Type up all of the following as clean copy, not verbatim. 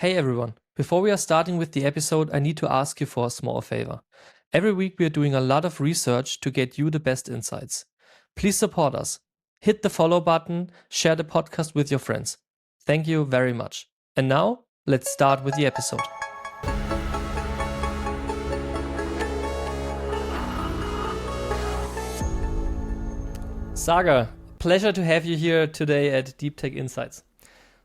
Hey everyone, before we are starting with the episode, I need to ask you for a small favor. Every week we are doing a lot of research to get you the best insights. Please support us. Hit the follow button, share the podcast with your friends. Thank you very much. And now, let's start with the episode. Sagar, pleasure to have you here today at Deep Tech Insights.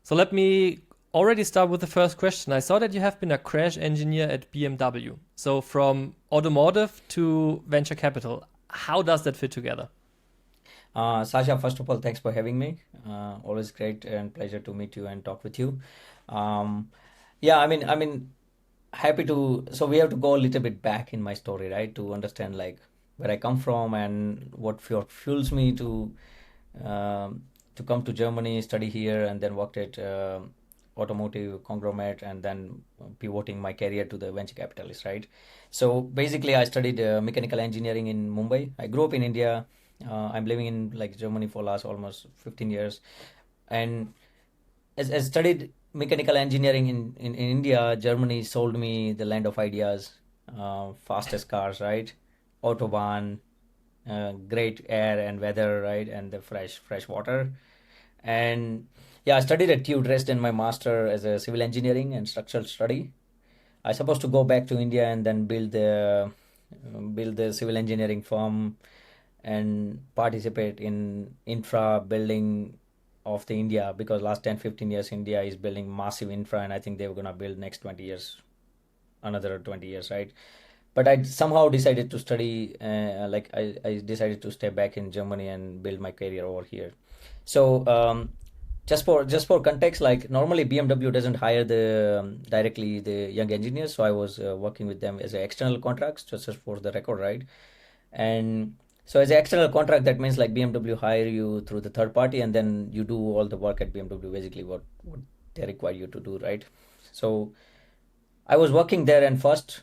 So let me already start with the first question. I saw that you have been a crash engineer at BMW. So from automotive to venture capital, how does that fit together? Sasha, first of all, thanks for having me. Always great and pleasure to meet you and talk with you. Um, yeah, happy to. So we have to go a little bit back in my story, right, to understand like where I come from and what fuels me to come to Germany, study here, and then worked at automotive conglomerate, and then pivoting my career to the venture capitalist, right? So basically, I studied mechanical engineering in Mumbai. I grew up in India. I'm living in like Germany for last almost 15 years, and as studied mechanical engineering in India, Germany sold me the land of ideas, fastest cars, right? Autobahn, great air and weather, right? And the fresh water. And yeah, I studied at TU Dresden my master as a civil engineering and structural study. I supposed to go back to India and then build the civil engineering firm and participate in infra building of the India, because last 10-15 years India is building massive infra, and I think they were gonna build next 20 years another 20 years, right? But I somehow decided to study, I decided to stay back in Germany and build my career over here. So just for context, like normally BMW doesn't hire directly the young engineers, so I was working with them as an external contracts, just for the record, right? And so as an external contract, that means like BMW hire you through the third party, and then you do all the work at BMW, basically what they require you to do, right? So I was working there, and first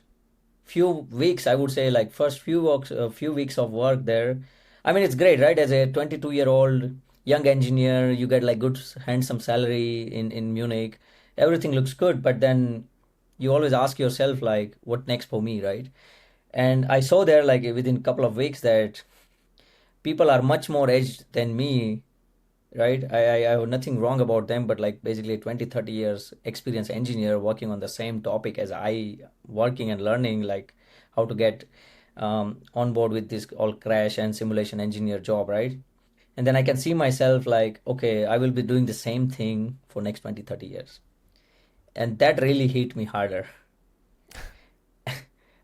few weeks, I would say, like first few weeks of work there. I mean, it's great, right? As a 22-year-old young engineer, you get like good handsome salary in Munich. Everything looks good, but then you always ask yourself like, what next for me, right? And I saw there like within a couple of weeks that people are much more edged than me, right? I have nothing wrong about them, but like basically 20-30 years experience engineer working on the same topic as I, working and learning like how to get on board with this all crash and simulation engineer job, right? And then I can see myself like, okay, I will be doing the same thing for next 20-30 years. And that really hit me harder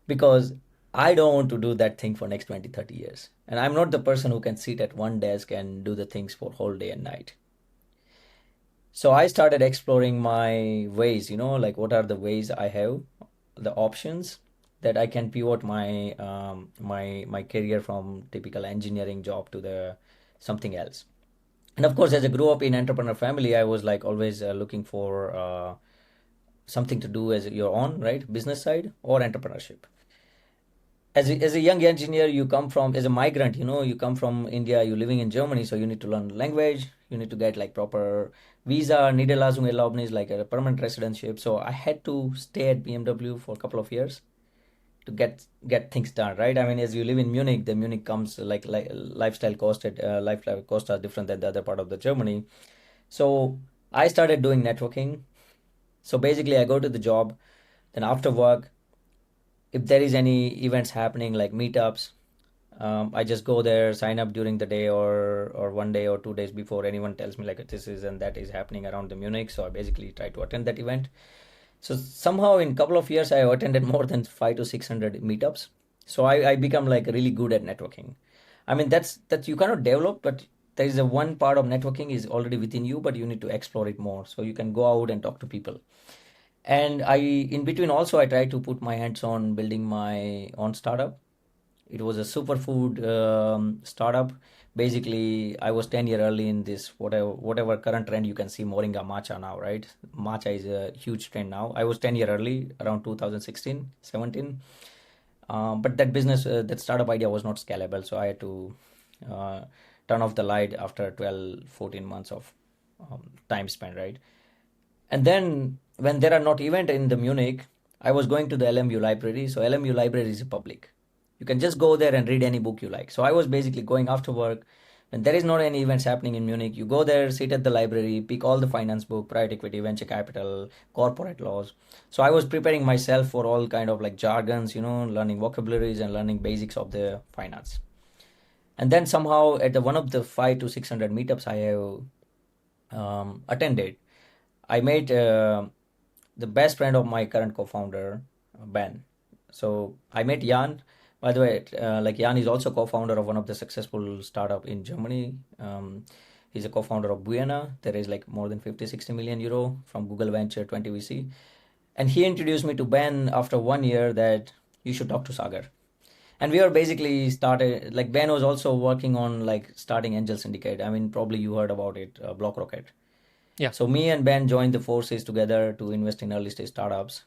because I don't want to do that thing for next 20-30 years. And I'm not the person who can sit at one desk and do the things for whole day and night. So I started exploring my ways, like what are the ways I have, the options that I can pivot my career from typical engineering job to the something else. And of course, as I grew up in entrepreneur family, I was like always looking for something to do as your own, right, business side or entrepreneurship. As a young engineer, you come from, as a migrant, you come from India, you're living in Germany, so you need to learn language, you need to get like proper visa, Niederlassung Erlaubnis, like a permanent residentship. So I had to stay at BMW for a couple of years to get things done, right? I mean, as you live in Munich, the Munich comes like lifestyle costs are different than the other part of the Germany. So I started doing networking. So basically, I go to the job, then after work, if there is any events happening like meetups, I just go there, sign up during the day, or 1 day or 2 days before anyone tells me like this is and that is happening around the Munich. So I basically try to attend that event. So somehow in couple of years I have attended more than 500 to 600 meetups. So I become like really good at networking. I mean, that you cannot develop, but there is a one part of networking is already within you, but you need to explore it more. So you can go out and talk to people. And I, in between also, I try to put my hands on building my own startup. It was a superfood startup. Basically, I was 10 year early in this, whatever current trend you can see, Moringa matcha now, right? Matcha is a huge trend now. I was 10 year early around 2016, 17. But that business, that startup idea was not scalable. So I had to uh, turn off the light after 12, 14 months of time spent, right? And then when there are not event in the Munich, I was going to the LMU library. So LMU library is public. You can just go there and read any book you like. So I was basically going after work. When there is not any events happening in Munich, you go there, sit at the library, pick all the finance book, private equity, venture capital, corporate laws. So I was preparing myself for all kind of like jargons, learning vocabularies and learning basics of the finance. And then somehow at one of the 500 to 600 meetups I have attended, I made the best friend of my current co-founder, Ben. So I met Jan. By the way, like Jan is also co-founder of one of the successful startup in Germany. He's a co-founder of Buena. There is like more than 50-60 million euro from Google Venture 20 VC. And he introduced me to Ben after 1 year that you should talk to Sagar. And we were basically started, like Ben was also working on like starting Angel Syndicate. I mean, probably you heard about it, Block Rocket. Yeah. So me and Ben joined the forces together to invest in early stage startups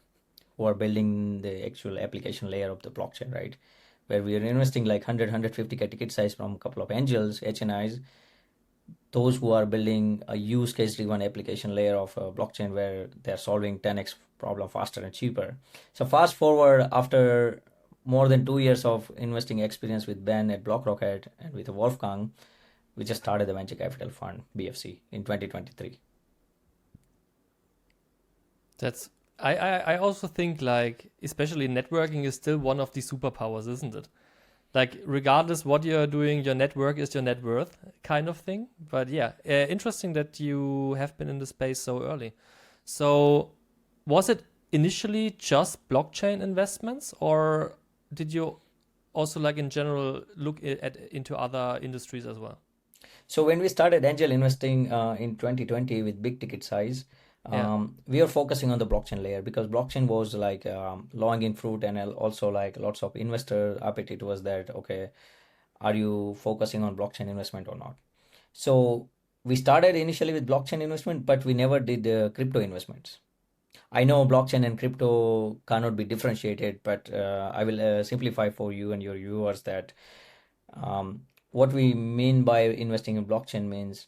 who are building the actual application layer of the blockchain, right? Where we are investing like 150K ticket size from a couple of angels, HNIs, those who are building a use case driven application layer of a blockchain where they're solving 10x problem faster and cheaper. So fast forward after more than 2 years of investing experience with Ben at BlockRocket and with Wolfgang, we just started the venture capital fund BFC in 2023. That's I also think like especially networking is still one of the superpowers, isn't it? Like regardless what you're doing, your network is your net worth kind of thing. But yeah, interesting that you have been in the space so early. So was it initially just blockchain investments, or did you also like in general look into other industries as well? So when we started angel investing in 2020 with big ticket size, we are focusing on the blockchain layer because blockchain was like low-hanging fruit, and also like lots of investor appetite was that, okay, are you focusing on blockchain investment or not? So we started initially with blockchain investment, but we never did crypto investments. I know blockchain and crypto cannot be differentiated, but I will simplify for you and your viewers that what we mean by investing in blockchain means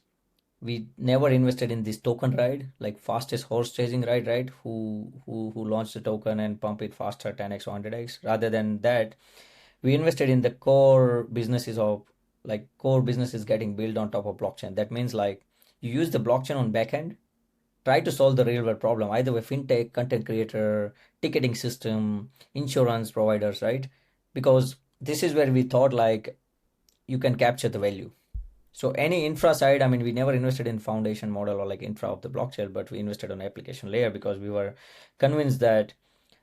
we never invested in this token ride, like fastest horse chasing ride, right? Who launched the token and pump it faster 10x or 100x. Rather than that, we invested in the core businesses of like core businesses getting built on top of blockchain. That means like you use the blockchain on backend, try to solve the real world problem, either with fintech, content creator, ticketing system, insurance providers, right? Because this is where we thought like you can capture the value. So any infra side, I mean, we never invested in foundation model or like infra of the blockchain, but we invested on application layer because we were convinced that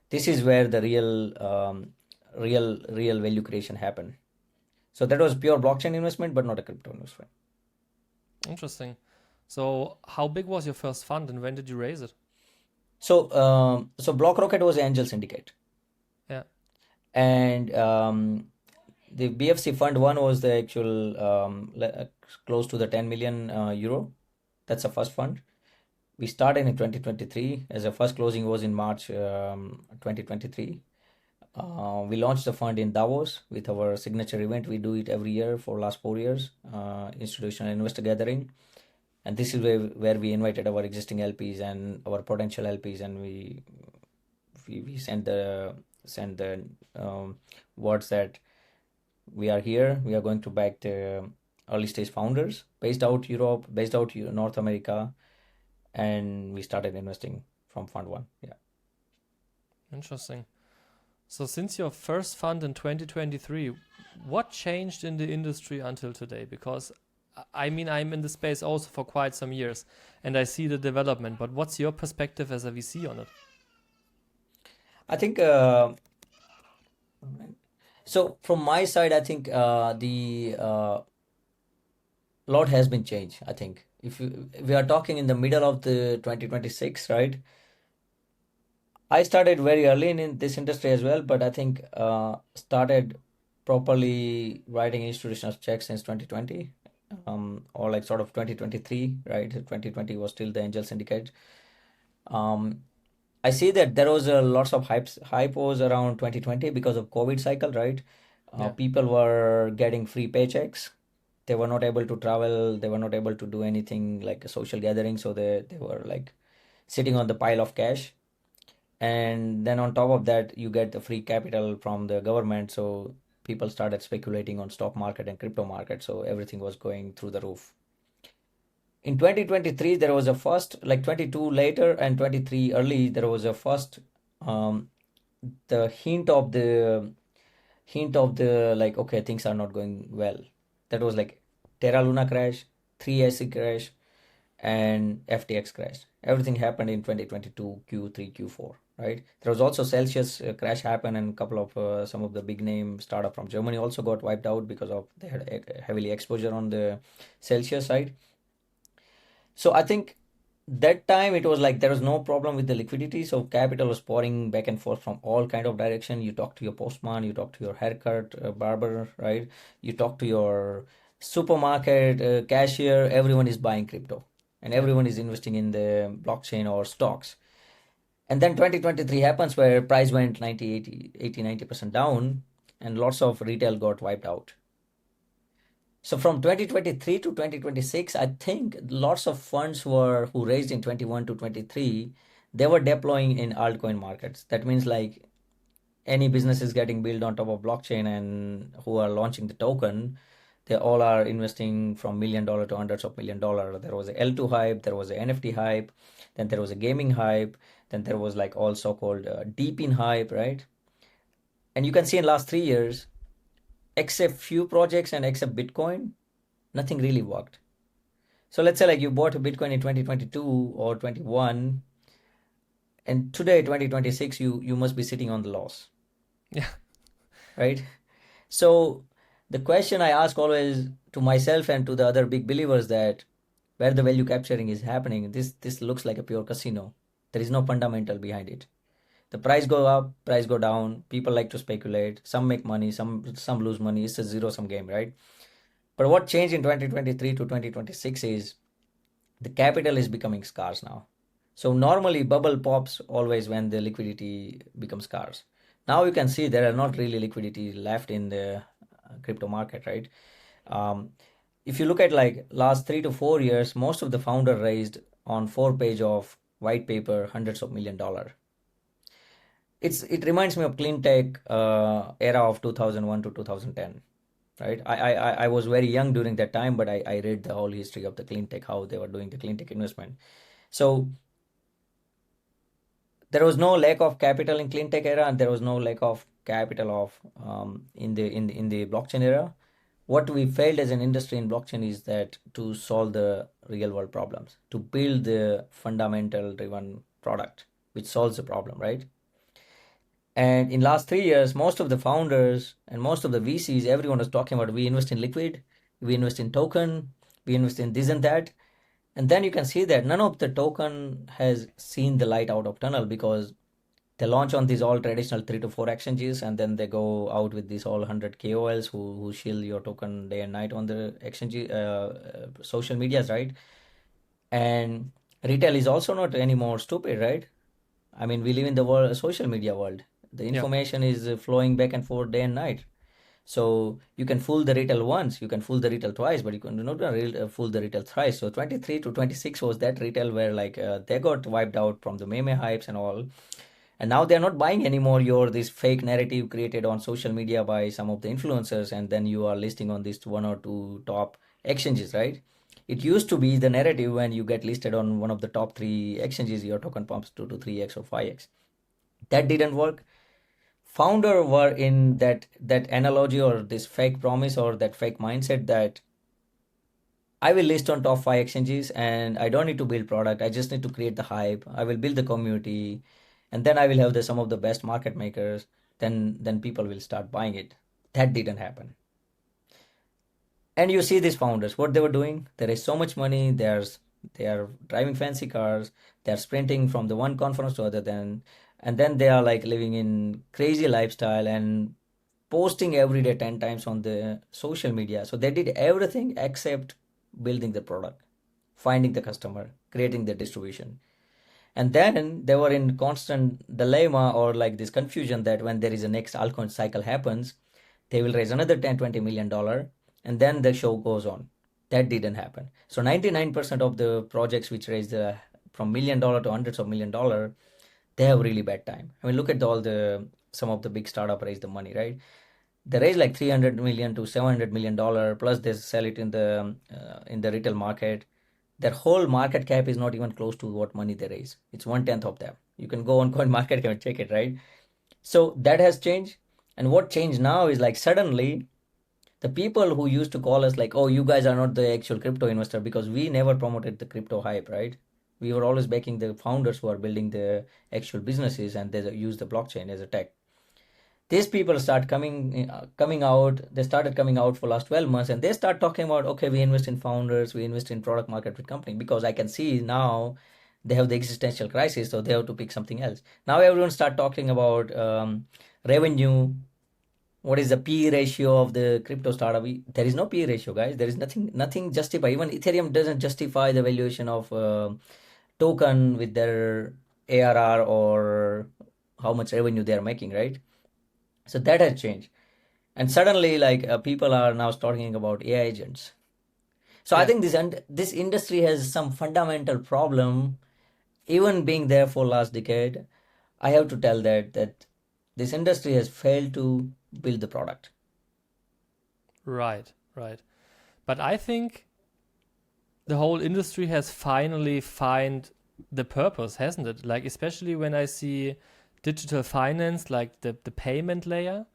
this is where the real value creation happened. So that was pure blockchain investment, but not a crypto investment. Interesting. So how big was your first fund and when did you raise it? So BlockRocket was Angel Syndicate. Yeah. And the BFC Fund 1 was the actual close to the 10 million euro. That's the first fund. We started in 2023 as the first closing was in March 2023. We launched the fund in Davos with our signature event. We do it every year for last 4 years, institutional investor gathering. And this is where we invited our existing LPs and our potential LPs, and we send the words that we are here. We are going to back the early stage founders based out Europe, based out North America, and we started investing from fund 1. Yeah. Interesting. So since your first fund in 2023, what changed in the industry until today? Because I mean, I'm in the space also for quite some years and I see the development, but what's your perspective as a VC on it? I think so from my side, I think the lot has been changed. I think if we are talking in the middle of the 2026, right? I started very early in this industry as well, but I think started properly writing institutional checks since 2020, or like sort of 2023, right? 2020 was still the Angel Syndicate. I see that there was lots of hype was around 2020 because of COVID cycle, right? Yeah. People were getting free paychecks. They were not able to travel. They were not able to do anything like a social gathering. So they were like sitting on the pile of cash. And then on top of that, you get the free capital from the government. So people started speculating on stock market and crypto market. So everything was going through the roof. In 2023, there was a first, like 22 later and 23 early, there was a first, um, the hint of the like, okay, things are not going well. That was like Terra Luna crash, 3SC crash, and FTX crash. Everything happened in 2022 Q3 Q4, right? There was also Celsius crash happen, and a couple of some of the big name startup from Germany also got wiped out because of they had heavily exposure on the Celsius side. So I think that time it was like there was no problem with the liquidity, so capital was pouring back and forth from all kind of direction. You talk to your postman, you talk to your haircut barber, right? You talk to your supermarket cashier. Everyone is buying crypto, and Yeah. everyone is investing in the blockchain or stocks. And then 2023 happens where price went 90, 80, 90% down, and lots of retail got wiped out. So from 2023 to 2026, I think lots of funds were who raised in 21 to 23, they were deploying in altcoin markets. That means like any business is getting built on top of blockchain and who are launching the token, they all are investing from $1 million to hundreds of $1 million. There was a L2 hype, there was a NFT hype, then there was a gaming hype, then there was like all so-called deep in hype, right? And you can see in last 3 years, except few projects and except Bitcoin, nothing really worked. So let's say like you bought a Bitcoin in 2022 or 21, and today 2026 you must be sitting on the loss, Yeah. right? So the question I ask always to myself and to the other big believers that where the value capturing is happening, this looks like a pure casino. There is no fundamental behind it. The price go up, price go down. People like to speculate. Some make money, some lose money. It's a zero sum game, right? But what changed in 2023 to 2026 is the capital is becoming scarce now. So normally bubble pops always when the liquidity becomes scarce. Now you can see there are not really liquidity left in the crypto market, right? Um, if you look at like last 3 to 4 years, most of the founder raised on 4 page of white paper hundreds of $1 million. It reminds me of clean tech era of 2001 to 2010, right? I was very young during that time, but I read the whole history of the clean tech, how they were doing the clean tech investment. So there was no lack of capital in clean tech era, and there was no lack of capital of in the blockchain era. What we failed as an industry in blockchain is that to solve the real world problems, to build the fundamental driven product which solves the problem, right? And in last 3 years, most of the founders and most of the VCs, everyone was talking about we invest in liquid, we invest in token, we invest in this and that. And then you can see that none of the token has seen the light out of tunnel because they launch on these all traditional 3 to 4 exchanges, and then they go out with these all 100 KOLs who shill your token day and night on the exchange social medias, right? And retail is also not anymore stupid, right? I mean, we live in the world, social media world. The Yeah. information is flowing back and forth day and night. So you can fool the retail once, you can fool the retail twice, but you can not fool the retail thrice. So 23 to 26 was that retail where like they got wiped out from the meme hypes and all, and now they're not buying anymore your this fake narrative created on social media by some of the influencers, and then you are listing on these one or two top exchanges, right? It used to be the narrative when you get listed on one of the top three exchanges, your token pumps 2 to 3x or 5x. That didn't work. Founder were in that analogy or this fake promise or that fake mindset that I will list on top five exchanges and I don't need to build product. I just need to create the hype. I will build the community, and then I will have some of the best market makers. Then people will start buying it. That didn't happen. And you see these founders, what they were doing. There is so much money. They are driving fancy cars. They are sprinting from the one conference to other. And then they are like living in crazy lifestyle and posting every day 10 times on the social media. So they did everything except building the product, finding the customer, creating the distribution. And then they were in constant dilemma or like this confusion that when there is a next altcoin cycle happens, they will raise another 10, $20 million, and then the show goes on. That didn't happen. So 99% of the projects which raised the from $1 million to hundreds of $1 million, they have really bad time. I mean, look at all the some of the big startup raise the money, right? They raise like 300 million to 700 million dollar, plus they sell it in the retail market. Their whole market cap is not even close to what money they raise. It's 1/10 of them. You can go on coin market cap and check it, right? So that has changed. And what changed now is like suddenly the people who used to call us like, oh, you guys are not the actual crypto investor, because we never promoted the crypto hype, right? We were always backing the founders who are building the actual businesses, and they use the blockchain as a tech. These people start coming out. They started coming out for last 12 months, and they start talking about, okay, we invest in founders, we invest in product market fit company, because I can see now they have the existential crisis, so they have to pick something else. Now everyone start talking about revenue. What is the P ratio of the crypto startup? There is no P ratio, guys. There is nothing justify. Even Ethereum doesn't justify the valuation of token with their ARR or how much revenue they are making, right? So that has changed. And suddenly, like people are now talking about AI agents. So I Yeah. think this industry has some fundamental problem. Even being there for last decade, I have to tell that this industry has failed to build the product. Right. Right. But I think the whole industry has finally find the purpose, hasn't it? Like especially when I see digital finance, like the payment layer,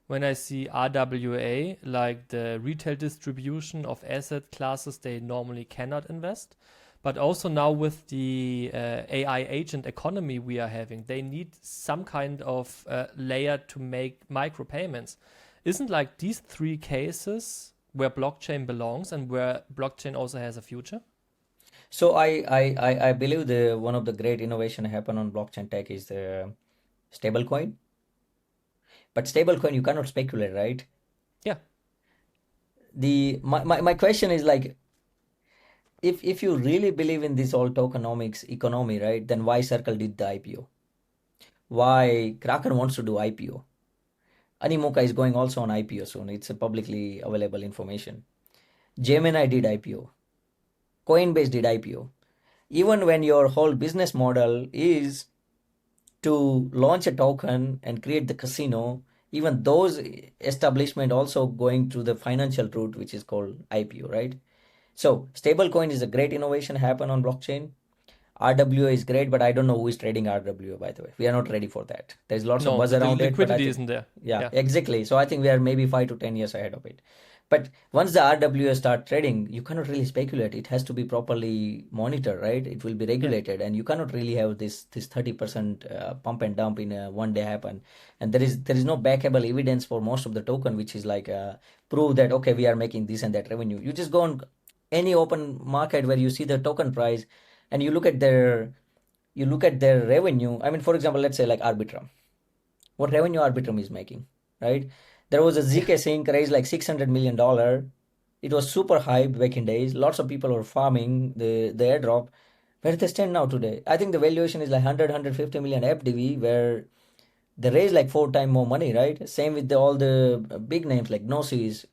when I see RWA, like the retail distribution of asset classes they normally cannot invest. But also now with the AI agent economy we are having, they need some kind of layer to make micropayments. Isn't like these three cases where blockchain belongs and where blockchain also has a future? So I believe the one of the great innovation happen on blockchain tech is the stablecoin. But stablecoin you cannot speculate, right? Yeah. My question is like, if you really believe in this all tokenomics economy, right? Then why Circle did the IPO? Why Kraken wants to do IPO? Animoca is going also on IPO soon. It's a publicly available information. Gemini did IPO. Coinbase did IPO. Even when your whole business model is to launch a token and create the casino, even those establishment also going through the financial route, which is called IPO, right? So stablecoin is a great innovation happen on blockchain. RWA is great, but I don't know who is trading RWA, by the way. We are not ready for that. There's lots of No, buzz the around it, but I liquidity think, isn't there. yeah, Yeah. exactly. So I think we are maybe 5 to 10 years ahead of it. But once the RWA start trading, you cannot really speculate. It has to be properly monitored, right? It will be Yeah. regulated, and you cannot really have this 30% pump and dump in a one day happen. And there is no backable evidence for most of the token, which is like prove that okay, we are making this and that revenue. You just go on any open market where you see the token price, and you look at their revenue. I mean, for example, let's say like Arbitrum. What revenue Arbitrum is making, right? There was a Yeah. ZK Sync raised like $600 million. It was super hype back in days. Lots of people were farming the airdrop. Where they stand now today? I think the valuation is like 150 million FDV, where they raise like 4 times more money, right? Same with all the big names like Gnosis.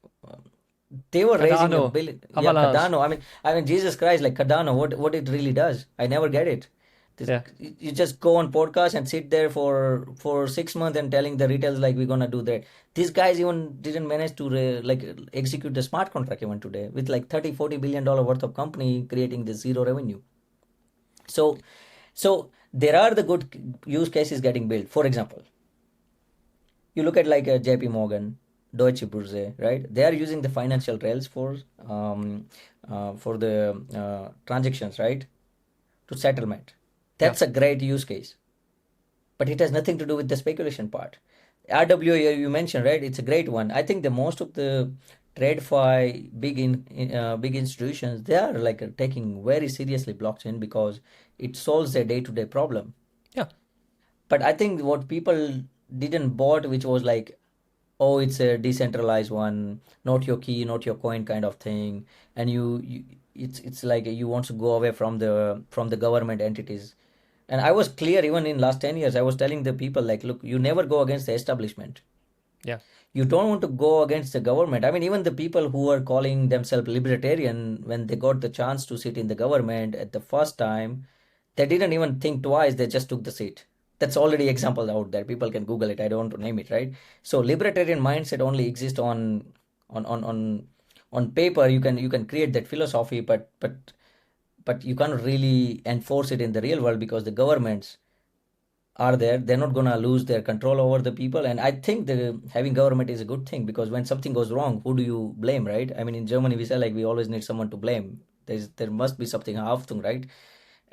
They were raising a Cardano, billion. Yeah, Avalanche. Cardano. I mean, Jesus Christ, like Cardano, what it really does, I never get it. This, Yeah. you just go on podcast and sit there for 6 months and telling the retailers like we're gonna do that. These guys even didn't manage to like execute the smart contract even today with like 30-40 billion dollar worth of company creating the zero revenue. So, so there are the good use cases getting built. For example, you look at like a JP Morgan, Deutsche Börse, right? They are using the financial rails for the transactions, right? To settlement. Yeah. That's a great use case, but it has nothing to do with the speculation part. RWA you mentioned, right? It's a great one. I think the most of the TradeFi big institutions, they are like taking very seriously blockchain because it solves their day-to-day problem. Yeah. But I think what people didn't bought, which was like, oh, it's a decentralized one, not your key, not your coin kind of thing, and it's like you want to go away from the government entities. And I was clear even in last 10 years, I was telling the people like, look, you never go against the establishment. Yeah. You don't want to go against the government. I mean, even the people who are calling themselves libertarian, when they got the chance to sit in the government at the first time, They didn't even think twice, they just took the seat. That's already example out there. People can Google it. I don't want to name it, right? So libertarian mindset only exists on on on on paper. You can create that philosophy, but you can't really enforce it in the real world because the governments are there. They're not gonna lose their control over the people. And I think the having government is a good thing, because when something goes wrong, who do you blame, right? I mean, in Germany we say like we always need someone to blame. There must be something Haftung, right?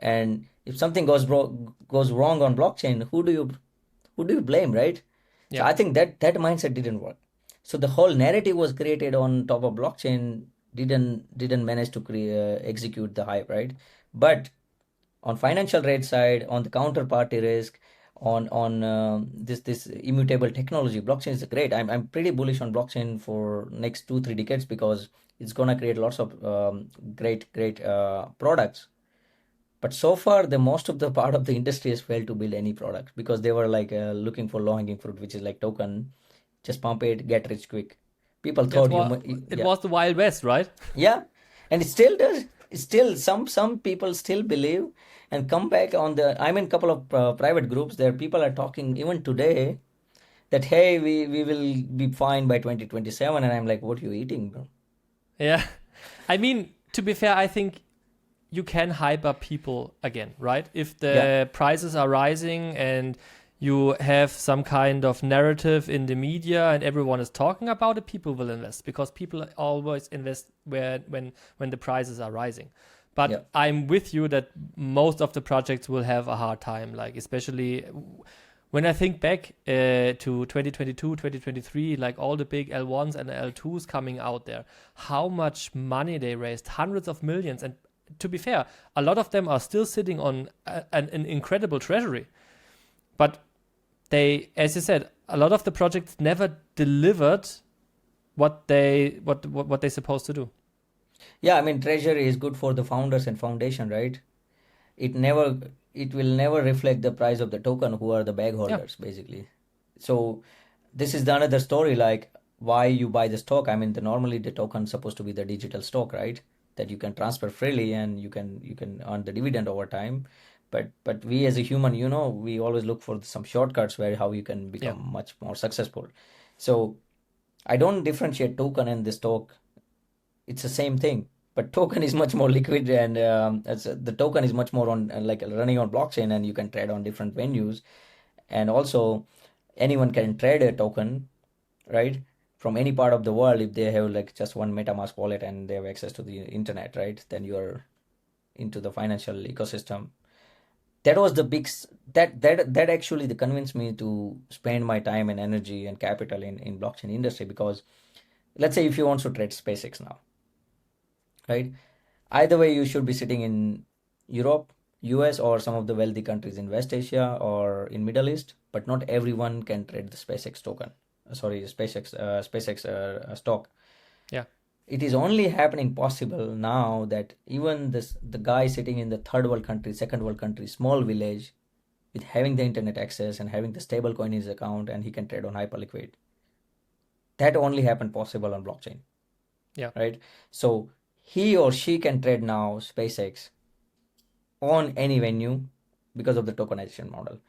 And if something goes wrong on blockchain, who do you blame, right? So Yeah. I think that mindset didn't work. So the whole narrative was created on top of blockchain, didn't manage to execute the hype, right? But on financial rate side, on the counterparty risk, on this immutable technology, blockchain is great. I'm pretty bullish on blockchain for next 2-3 decades, because it's gonna create lots of great products. But so far, the most of the part of the industry has failed to build any product, because they were like looking for low-hanging fruit, which is like token, just pump it, get rich quick. People That's thought what it yeah, was, the Wild West, right? yeah, and it still does. It's still some people still believe and come back on the. I'm in a couple of private groups there. People are talking even today that hey, we will be fine by 2027, and I'm like, what are you eating, bro? Yeah. I mean, to be fair, I think you can hype up people again, right? If Yeah, the prices are rising and you have some kind of narrative in the media and everyone is talking about it, people will invest, because people always invest when the prices are rising. yeah, But I'm with you that most of the projects will have a hard time, like especially when I think back to 2022, 2023, like all the big L1s and L2s coming out there, how much money they raised, hundreds of millions. And to be fair, a lot of them are still sitting on an incredible treasury. But they, as you said, a lot of the projects never delivered what they're supposed to do. yeah. I mean, treasury is good for the founders and foundation, right? it never it will never reflect the price of the token, who are the bag Yeah, holders basically. So this is the another story, like why you buy the stock. I mean, normally the token is supposed to be the digital stock, right? That you can transfer freely and you can earn the dividend over time. But we as a human, we always look for some shortcuts where how you can yeah, become much more successful. So I don't differentiate token and the stock. It's the same thing, but token is much more liquid, and the token is much more on like running on blockchain, and you can trade on different venues. And also anyone can trade a token, right, from any part of the world. If they have like just one MetaMask wallet and they have access to the internet, right, then you are into the financial ecosystem. That was the big that actually convinced me to spend my time and energy and capital in blockchain industry. Because let's say if you want to trade SpaceX now, right? Either way, you should be sitting in Europe, US, or some of the wealthy countries in West Asia or in Middle East. But not everyone can trade the SpaceX token. Sorry, SpaceX stock. yeah. It is only happening possible now that even the guy sitting in the third world country, second world country, small village, with having the internet access and having the stable coin in his account, and he can trade on hyperliquid. That only happened possible on blockchain, Yeah. right? So he or she can trade now SpaceX on any venue because of the tokenization model.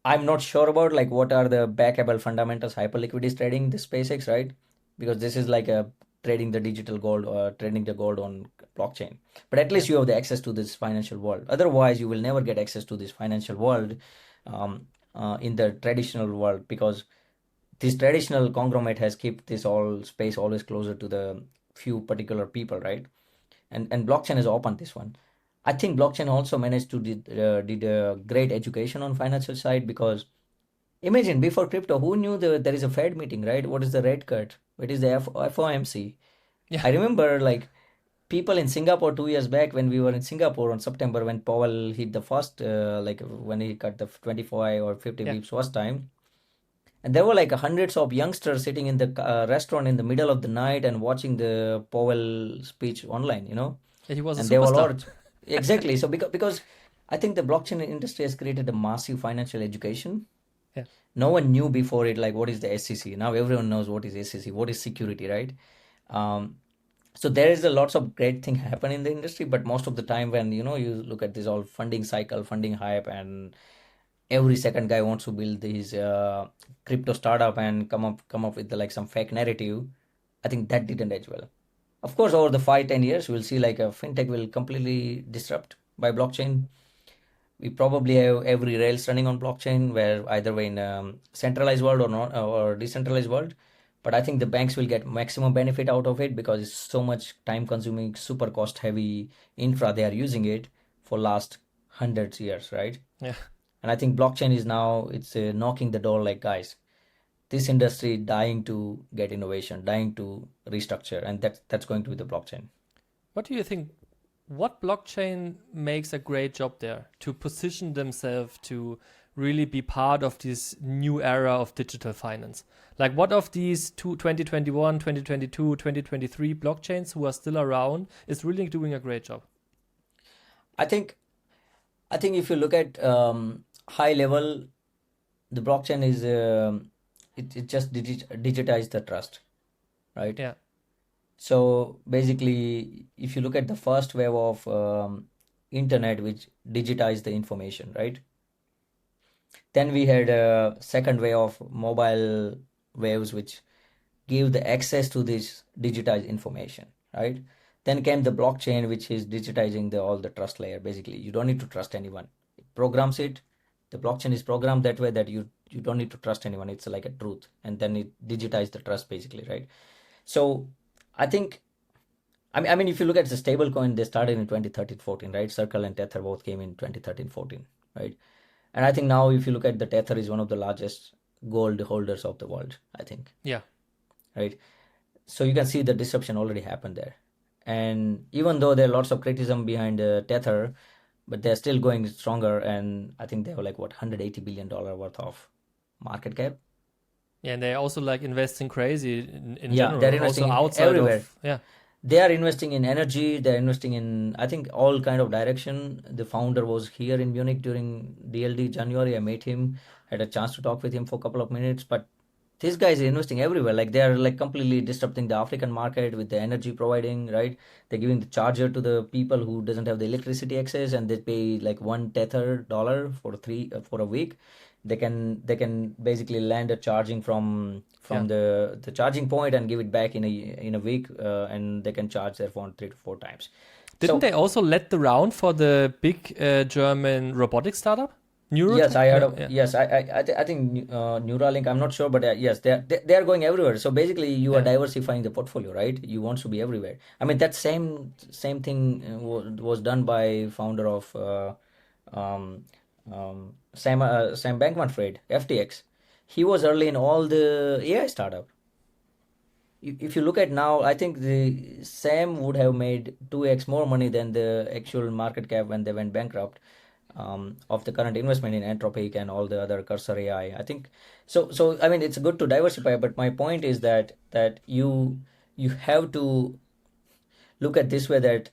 I'm not sure about like what are the backable fundamentals hyperliquid is trading the SpaceX, right? Because this is like a trading the digital gold or trading the gold on blockchain. But at Yeah. least you have the access to this financial world. Otherwise, you will never get access to this financial world in the traditional world, because this traditional conglomerate has kept this all space always closer to the few particular people, right? And blockchain has opened this one. I think blockchain also managed to did a great education on financial side, because imagine before crypto, who knew there is a Fed meeting, right? What is the rate cut? What is the FOMC? Yeah. I remember like people in Singapore 2 years back when we were in Singapore on September, when Powell hit the first like when he cut the 25 or 50 Yeah. beeps first time. And there were like hundreds of youngsters sitting in the restaurant in the middle of the night and watching the Powell speech online. He was a And they were superstar. all exactly. So because I think the blockchain industry has created a massive financial education. Yeah. No one knew before it like what is the SEC. Now everyone knows what is SEC, what is security, right? Um, So there is a lots of great thing happen in the industry, but most of the time when you look at this all funding cycle, funding hype, and every second guy wants to build his crypto startup and come up with like some fake narrative. I think that didn't age well. Of course, over the 5-10 years, we'll see like a fintech will completely disrupt by blockchain. We probably have every rails running on blockchain, where either way in centralized world or not or decentralized world. But I think the banks will get maximum benefit out of it because it's so much time consuming, super cost heavy infra they are using it for last hundreds years, right? Yeah. And I think blockchain is now it's knocking the door like, guys, this industry dying to get innovation, dying to restructure, and that's going to be the blockchain. What do you think? What blockchain makes a great job there to position themselves to really be part of this new era of digital finance? Like, what of these 2021, 2022, 2023 blockchains who are still around is really doing a great job? I think I think if you look at high level, the blockchain is it just digitize the trust, right? Yeah. So basically, if you look at the first wave of internet, which digitized the information, right? Then we had a second wave of mobile waves, which give the access to this digitized information, right? Then came the blockchain, which is digitizing all the trust layer. Basically, you don't need to trust anyone. It programs it. The blockchain is programmed that way that you don't need to trust anyone. It's like a truth, and then it digitizes the trust, basically, right? So I think, I mean, if you look at the stablecoin, they started in 2013-14, right? Circle and Tether both came in 2013-14, right? And I think now, if you look at the Tether, is one of the largest gold holders of the world, I think, Yeah. right? So you can see the disruption already happened there. And even though there are lots of criticism behind Tether, but they're still going stronger. And I think they have like what, $180 billion worth of market cap. Yeah, and they're also like investing crazy in Yeah, they're general, investing also in outside everywhere. of, yeah. They are investing in energy. They're investing in, I think, all kind of direction. The founder was here in Munich during DLD January. I met him, had a chance to talk with him for a couple of minutes. But these guys are investing everywhere. Like they are like completely disrupting the African market with the energy providing, right? They're giving the charger to the people who doesn't have the electricity access, and they pay like $1 Tether for for a week. They can basically land a charging from Yeah. the charging point and give it back in a week, and they can charge their phone 3 to 4 times. Didn't So they also let the round for the big German robotics startup? yes, I heard of, Yeah. yes, I think Neuralink. I'm not sure, but yes, they are going everywhere. So basically, you are Yeah. diversifying the portfolio, right? You want to be everywhere. I mean, that same thing was done by founder of um, Sam Bankman-Fried, FTX. He was early in all the AI startup. If you look at now, I think the Sam would have made 2x more money than the actual market cap when they went bankrupt, of the current investment in Anthropic and all the other cursor AI. I think so. So I mean, it's good to diversify, but my point is that you have to look at this way, that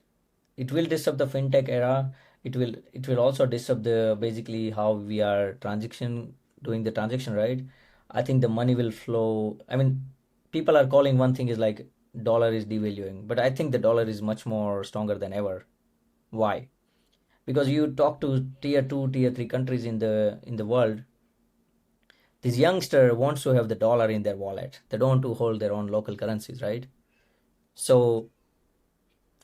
it will disrupt the fintech era. It will also disrupt the basically how we are transaction doing the transaction, right? I think the money will flow. I mean, people are calling one thing is like dollar is devaluing, but I think the dollar is much more stronger than ever. Why? Because you talk to tier 2, tier 3 countries in the world, this youngster wants to have the dollar in their wallet. They don't want to hold their own local currencies, right? So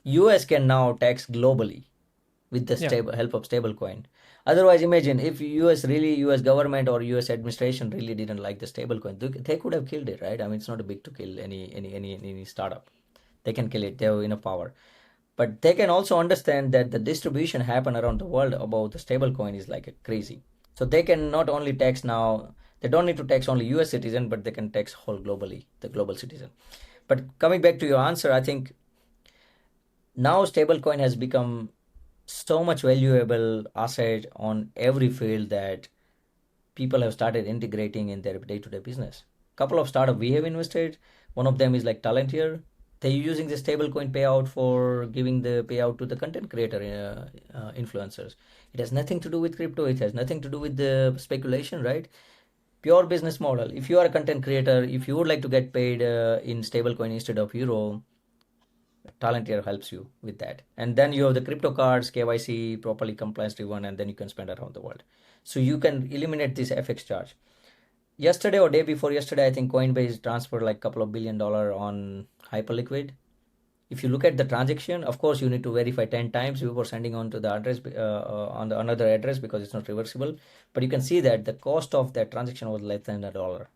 US can now tax globally with the Yeah. help of stablecoin. Otherwise, imagine if US government or US administration really didn't like the stablecoin, they could have killed it, right? I mean, it's not a big to kill any startup. They can kill it. They have enough power. But they can also understand that the distribution happen around the world about the stablecoin is like a crazy. So they can not only tax now, they don't need to tax only US citizen, but they can tax whole globally, the global citizen. But coming back to your answer, I think now stablecoin has become so much valuable asset on every field that people have started integrating in their day-to-day business. Couple of startup we have invested. One of them is like Talenteer. They're using the stablecoin payout for giving the payout to the content creator influencers. It has nothing to do with crypto. It has nothing to do with the speculation, right? Pure business model. If you are a content creator, if you would like to get paid in stablecoin instead of euro, Palantir helps you with that. And then you have the crypto cards, KYC, properly compliance driven, and then you can spend around the world. So you can eliminate this FX charge. Yesterday or day before yesterday, I think Coinbase transferred like a couple of $1 billion on Hyperliquid. If you look at the transaction, of course, you need to verify 10 times before sending on to the address on the another address because it's not reversible. But you can see that the cost of that transaction was less than $1.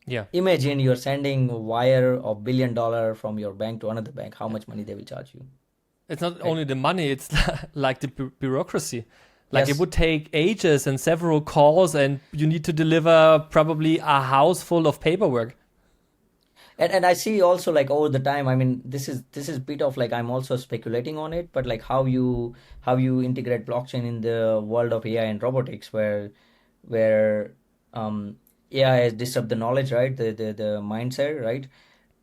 Yeah. Imagine you're sending wire of $1 billion from your bank to another bank. How much money they will charge you? It's not only the money, it's like the bureaucracy. Like Yes. it would take ages and several calls, and you need to deliver probably a house full of paperwork. And I see also like over the time, I mean, this is bit of like I'm also speculating on it, but like how you integrate blockchain in the world of AI and robotics, where AI has disrupted the knowledge, right? The mindset, right?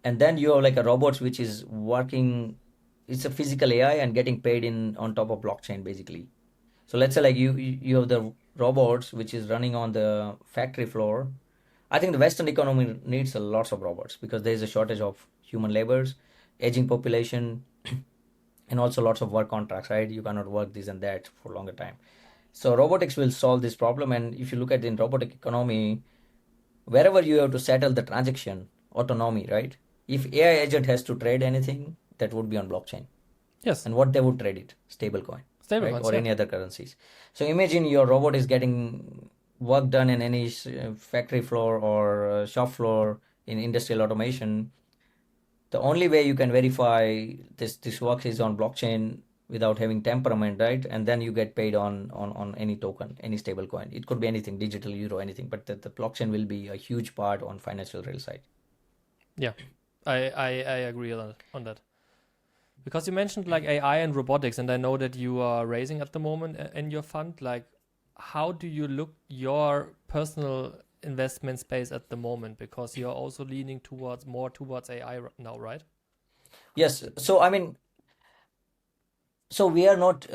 And then you have like a robots which is working, it's a physical AI and getting paid in on top of blockchain basically. So let's say like you have the robots which is running on the factory floor. I think the Western economy needs a lots of robots because there is a shortage of human laborers, aging population, and also lots of work contracts, right? You cannot work this and that for a longer time. So robotics will solve this problem. And if you look at the robotic economy, wherever you have to settle the transaction, autonomy, right? If AI agent has to trade anything, that would be on blockchain. Yes. And what they would trade it? Stablecoin, right? Stablecoins, Or yeah. any other currencies. So imagine your robot is getting work done in any factory floor or shop floor in industrial automation. The only way you can verify this work is on blockchain without having temperament, right? And then you get paid on any token, any stable coin. It could be anything, digital euro, anything, but the blockchain will be a huge part on financial real side. Yeah, I agree on that. Because you mentioned like AI and robotics, and I know that you are raising at the moment in your fund. Like, how do you look your personal investment space at the moment? Because you're also leaning more towards AI now, right? Yes. So I mean, so we are not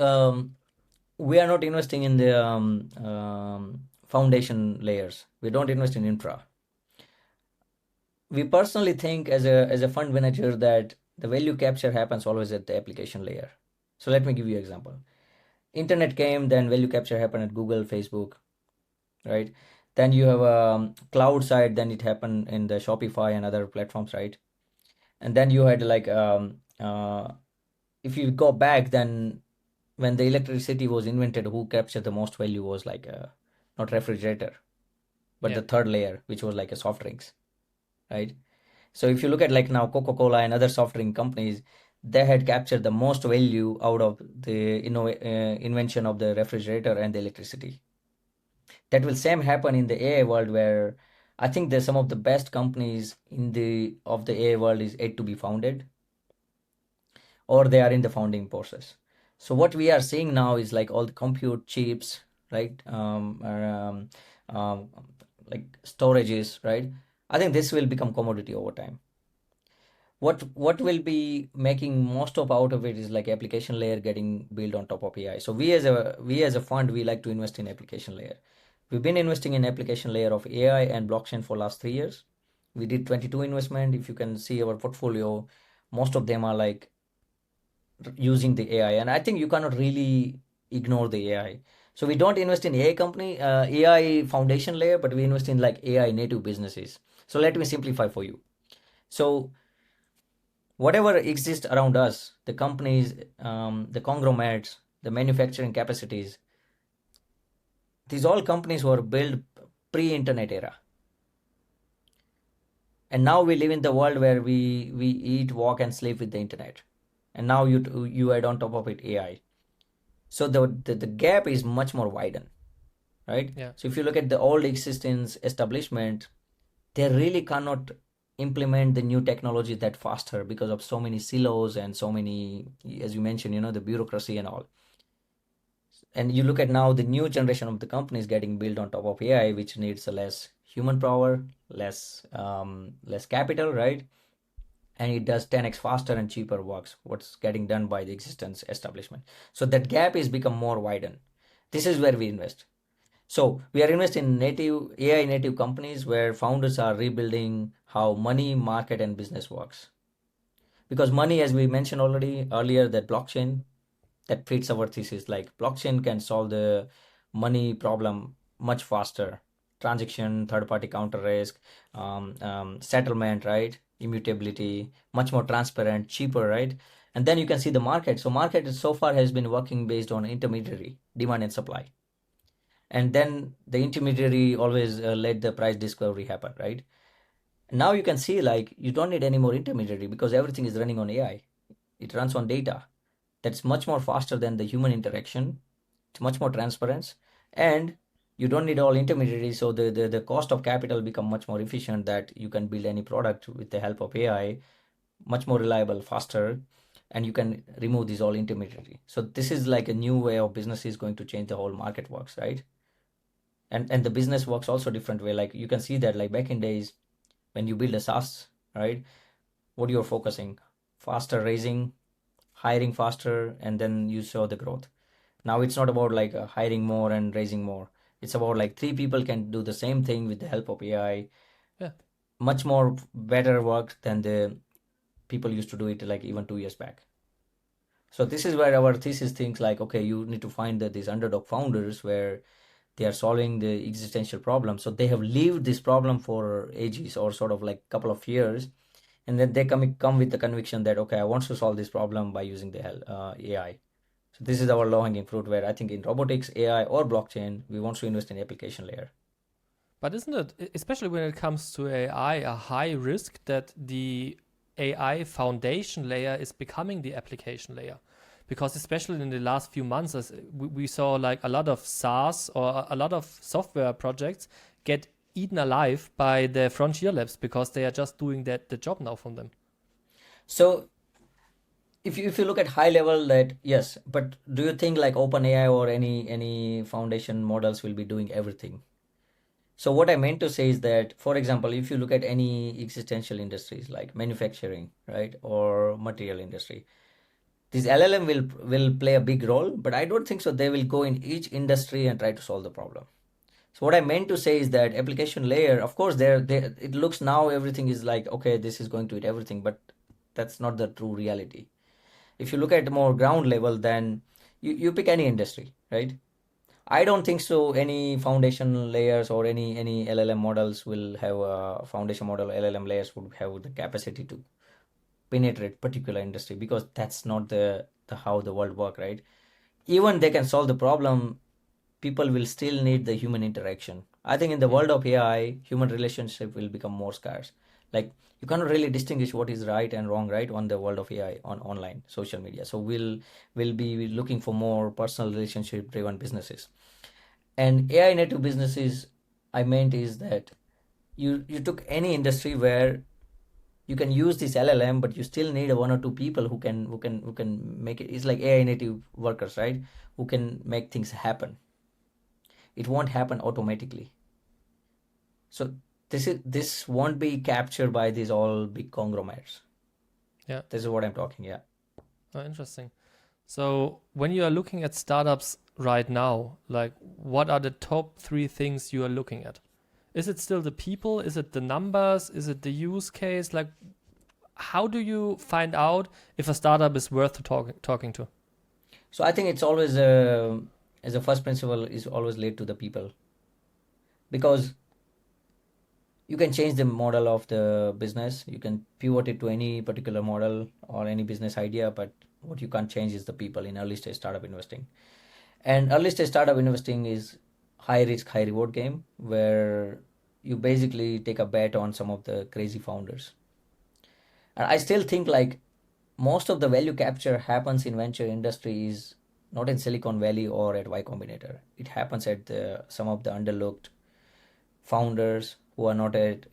investing in the foundation layers. We don't invest in infra. We personally think as a fund manager that the value capture happens always at the application layer. So let me give you an example. Internet came, then value capture happened at Google, Facebook, right? Then you have a cloud side, then it happened in the Shopify and other platforms, right? And then you had like if you go back, then when the electricity was invented, who captured the most value was like not refrigerator, but Yeah. the third layer, which was like a soft drinks, right? So if you look at like now Coca-Cola and other soft drink companies, they had captured the most value out of the invention of the refrigerator and the electricity. That will same happen in the AI world, where I think there's some of the best companies in the AI world is yet to be founded, or they are in the founding process. So what we are seeing now is like all the compute chips, right? Um, like storages, right? I think this will become commodity over time. What will be making most of out of it is like application layer getting built on top of AI. So we as a fund, we like to invest in application layer. We've been investing in application layer of AI and blockchain for last 3 years. We did 22 investment. If you can see our portfolio, most of them are like using the AI, and I think you cannot really ignore the AI. So we don't invest in AI company, AI foundation layer, but we invest in like AI native businesses. So let me simplify for you. So whatever exists around us, the companies, the conglomerates, the manufacturing capacities, these all companies were built pre-internet era. And now we live in the world where we eat, walk, and sleep with the internet. And now you add on top of it AI. So the gap is much more widened, right? Yeah. So if you look at the old existing establishment, they really cannot implement the new technology that faster because of so many silos and so many, as you mentioned, the bureaucracy and all. And you look at now the new generation of the companies getting built on top of AI, which needs a less human power, less capital, right? And it does 10x faster and cheaper works what's getting done by the existence establishment. So that gap is become more widened. This is where we invest. So we are investing in native AI native companies where founders are rebuilding how money, market, and business works. Because money, as we mentioned already earlier, that blockchain, that fits our thesis. Like blockchain can solve the money problem much faster. Transaction, third-party counter risk, settlement, right? Immutability, much more transparent, cheaper, right? And then you can see the market. So market so far has been working based on intermediary, demand and supply. And then the intermediary always let the price discovery happen, right? Now you can see like you don't need any more intermediary because everything is running on AI. It runs on data that's much more faster than the human interaction. It's much more transparent, and you don't need all intermediaries. So the cost of capital become much more efficient, that you can build any product with the help of AI, much more reliable, faster, and you can remove these all intermediary. So this is like a new way of business is going to change the whole market works, right? And the business works also different way. Like you can see that like back in days when you build a SaaS, right? What you're focusing, faster raising, hiring faster, and then you saw the growth. Now it's not about like hiring more and raising more. It's about like three people can do the same thing with the help of AI. Yeah. Much more better work than the people used to do it like even 2 years back. So this is where our thesis thinks like, okay, you need to find these underdog founders where they are solving the existential problem. So they have lived this problem for ages or sort of like couple of years, and then they come with the conviction that okay, I want to solve this problem by using the AI. So this is our low-hanging fruit where I think in robotics, AI, or blockchain, we want to invest in the application layer. But isn't it, especially when it comes to AI, a high risk that the AI foundation layer is becoming the application layer? Because especially in the last few months, as we saw like a lot of SaaS or a lot of software projects get eaten alive by the frontier labs because they are just doing the job now from them. So if you look at high level, that yes, but do you think like OpenAI or any foundation models will be doing everything? So what I meant to say is that, for example, if you look at any existential industries like manufacturing, right, or material industry, this LLM will play a big role, but I don't think so. They will go in each industry and try to solve the problem. So what I meant to say is that application layer, of course, there it looks now everything is like okay, this is going to eat everything, but that's not the true reality. If you look at more ground level, then you pick any industry, right? I don't think so. Any foundation layers or any LLM models will have a foundation model. LLM layers would have the capacity to penetrate particular industry because that's not the how the world work, right? Even they can solve the problem, people will still need the human interaction. I think in the world of AI, human relationship will become more scarce. Like you cannot really distinguish what is right and wrong, right, on the world of AI on online social media. So we'll be looking for more personal relationship driven businesses. And AI native businesses, I meant is that you took any industry where you can use this LLM, but you still need one or two people who can make it. It's like AI native workers, right? Who can make things happen. It won't happen automatically. So this won't be captured by these all big conglomerates. Yeah. This is what I'm talking. Yeah. Oh, interesting. So when you are looking at startups right now, like what are the top three things you are looking at? Is it still the people? Is it the numbers? Is it the use case? Like, how do you find out if a startup is worth talking to? So I think it's always as a first principle is always laid to the people, because you can change the model of the business. You can pivot it to any particular model or any business idea, but what you can't change is the people in early stage startup investing. And early stage startup investing is high risk, high reward game where you basically take a bet on some of the crazy founders. And I still think like most of the value capture happens in venture industries, not in Silicon Valley or at Y Combinator. It happens at some of the underlooked founders who are not at,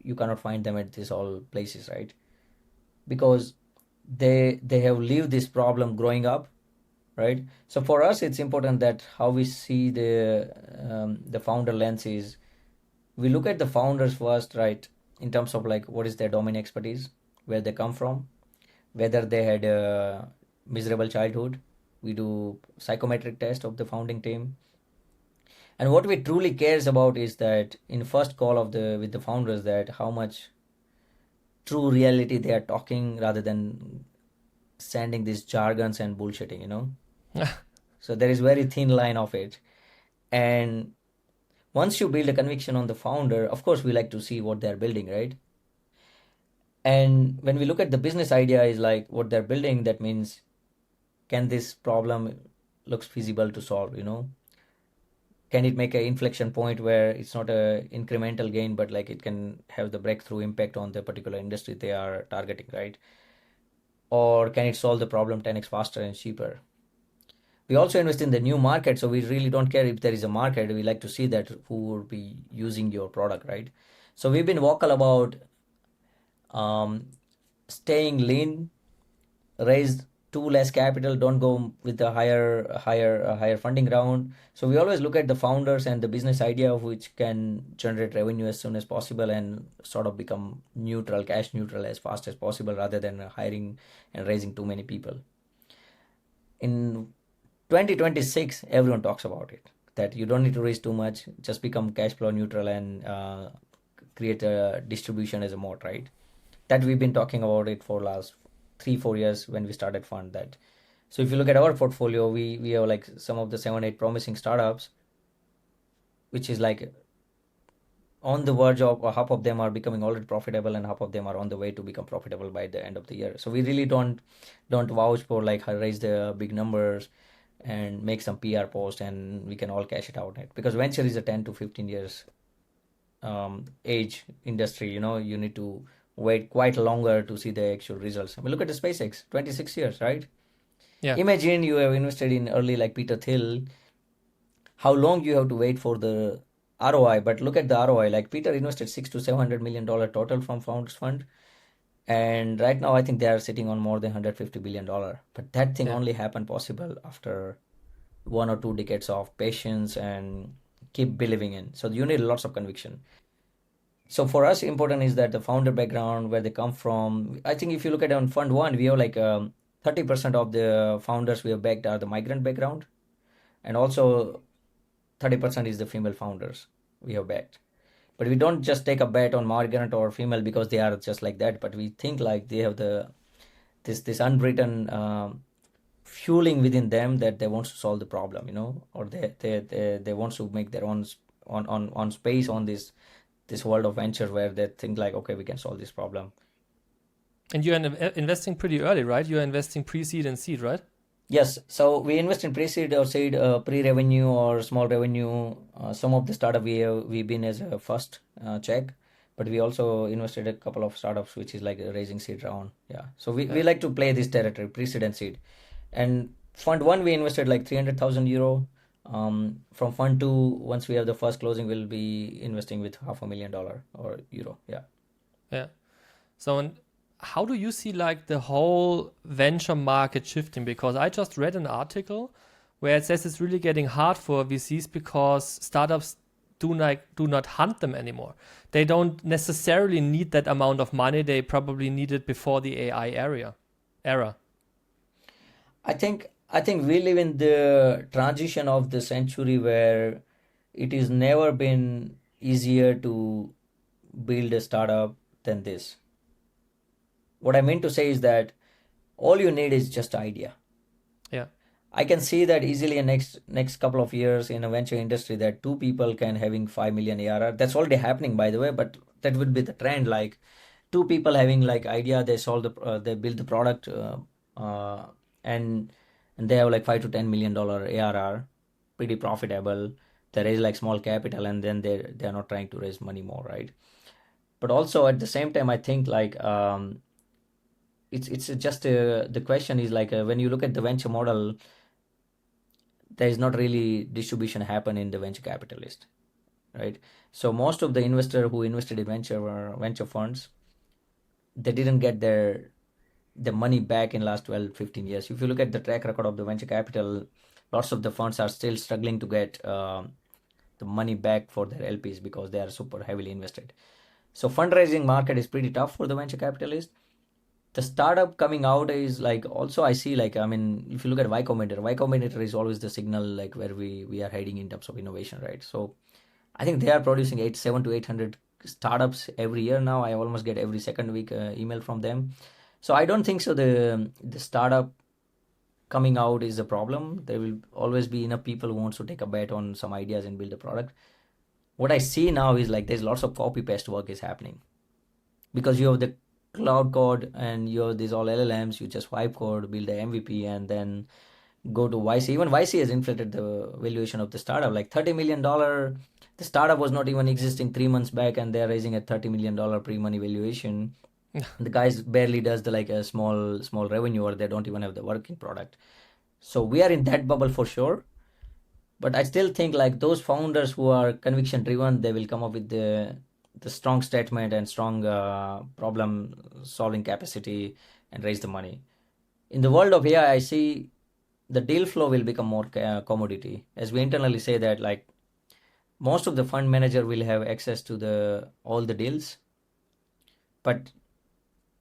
you cannot find them at these all places, right? Because they have lived this problem growing up, right? So for us, it's important that how we see the founder lens is we look at the founders first, right? In terms of like what is their domain expertise, where they come from, whether they had a miserable childhood. We do psychometric test of the founding team, and what we truly cares about is that in first call of the with the founders, that how much true reality they are talking rather than sending these jargons and bullshitting, So there is very thin line of it. And once you build a conviction on the founder, of course we like to see what they're building, right? And when we look at the business idea is like what they're building, that means can this problem looks feasible to solve, Can it make an inflection point where it's not a incremental gain, but like it can have the breakthrough impact on the particular industry they are targeting, right? Or can it solve the problem 10x faster and cheaper? We also invest in the new market, so we really don't care if there is a market. We like to see that who would be using your product, right? So we've been vocal about staying lean, raise too less capital, don't go with the higher funding round. So we always look at the founders and the business idea of which can generate revenue as soon as possible and sort of become neutral, cash neutral as fast as possible, rather than hiring and raising too many people. In 2026, everyone talks about it, that you don't need to raise too much, just become cash flow neutral and create a distribution as a mode, right? That we've been talking about it for last 3-4 years when we started fund that. So if you look at our portfolio, we have like some of the 7-8 promising startups, which is like on the verge of, or half of them are becoming already profitable and half of them are on the way to become profitable by the end of the year. So we really don't vouch for like raise the big numbers and make some PR post and we can all cash it out, because venture is a 10 to 15 years age industry. You need to wait quite longer to see the actual results. I mean, look at the SpaceX, 26 years, right? Yeah. Imagine you have invested in early like Peter Thiel, how long you have to wait for the ROI. But look at the ROI, like Peter invested $600 to $700 million total from Founders Fund. And right now, I think they are sitting on more than $150 billion. But that thing only happened possible after 1 or 2 decades of patience and keep believing in. So you need lots of conviction. So for us, important is that the founder background, where they come from. I think if you look at on Fund 1, we have like 30% of the founders we have backed are the migrant background. And also 30% is the female founders we have backed. But we don't just take a bet on migrant or female because they are just like that. But we think like they have this unwritten fueling within them that they want to solve the problem, or they want to make their own on space on this world of venture where they think like, okay, we can solve this problem. And you're investing pretty early, right? You're investing pre-seed and seed, right? Yes. So we invest in pre-seed or seed, pre-revenue or small revenue. Some of the startup we've been as a first check, but we also invested a couple of startups which is like raising seed round. Yeah. So we like to play this territory, pre-seed and seed. And Fund 1 we invested like 300,000 euro. From Fund 2, once we have the first closing, we'll be investing with $500,000 or euro. Yeah. Yeah. So how do you see like the whole venture market shifting? Because I just read an article where it says it's really getting hard for VCs because startups do not hunt them anymore. They don't necessarily need that amount of money. They probably need it before the AI era. I think we live in the transition of the century where it is never been easier to build a startup than this. What I mean to say is that all you need is just idea. Yeah. I can see that easily in next couple of years in a venture industry that 2 people can having 5 million ARR. That's already happening, by the way, but that would be the trend. Like 2 people having like idea, they they build the product, and they have like $5 to $10 million ARR, pretty profitable. They raise like small capital, and then they're not trying to raise money more, right? But also at the same time, I think like it's just the question is like when you look at the venture model, there is not really distribution happen in the venture capitalist, right? So most of the investor who invested in venture funds, they didn't get the money back in last 12-15 years. If you look at the track record of the venture capital, lots of the funds are still struggling to get the money back for their LPs because they are super heavily invested. So fundraising market is pretty tough for the venture capitalist. The startup coming out is like, also I see like, I mean, if you look at Y Combinator is always the signal like where we are heading in terms of innovation, right? So I think they are producing 700 to 800 startups every year now. I almost get every second week email from them. So I don't think so the startup coming out is a problem. There will always be enough people who wants to take a bet on some ideas and build a product. What I see now is like there's lots of copy paste work is happening because you have the cloud code and you have these all LLMs. You just wipe code, build the MVP, and then go to YC. Even YC has inflated the valuation of the startup, like $30 million. The startup was not even existing 3 months back, and they're raising a $30 million pre-money valuation. The guys barely does the like a small revenue, or they don't even have the working product. So we are in that bubble for sure. But I still think like those founders who are conviction driven, they will come up with the strong statement and strong problem solving capacity and raise the money. In the world of AI, I see the deal flow will become more commodity, as we internally say that like most of the fund manager will have access to the all the deals, but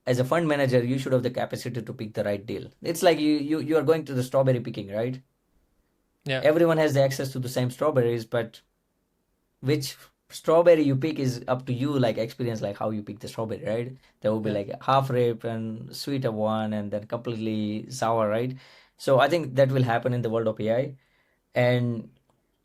as a fund manager you should have the capacity to pick the right deal. It's like you are going to the strawberry picking, right? Yeah. Everyone has the access to the same strawberries, but which strawberry you pick is up to you, like experience, like how you pick the strawberry, right? There will be Yeah. like half ripe and sweeter one and then completely sour, right? So I think that will happen in the world of AI. And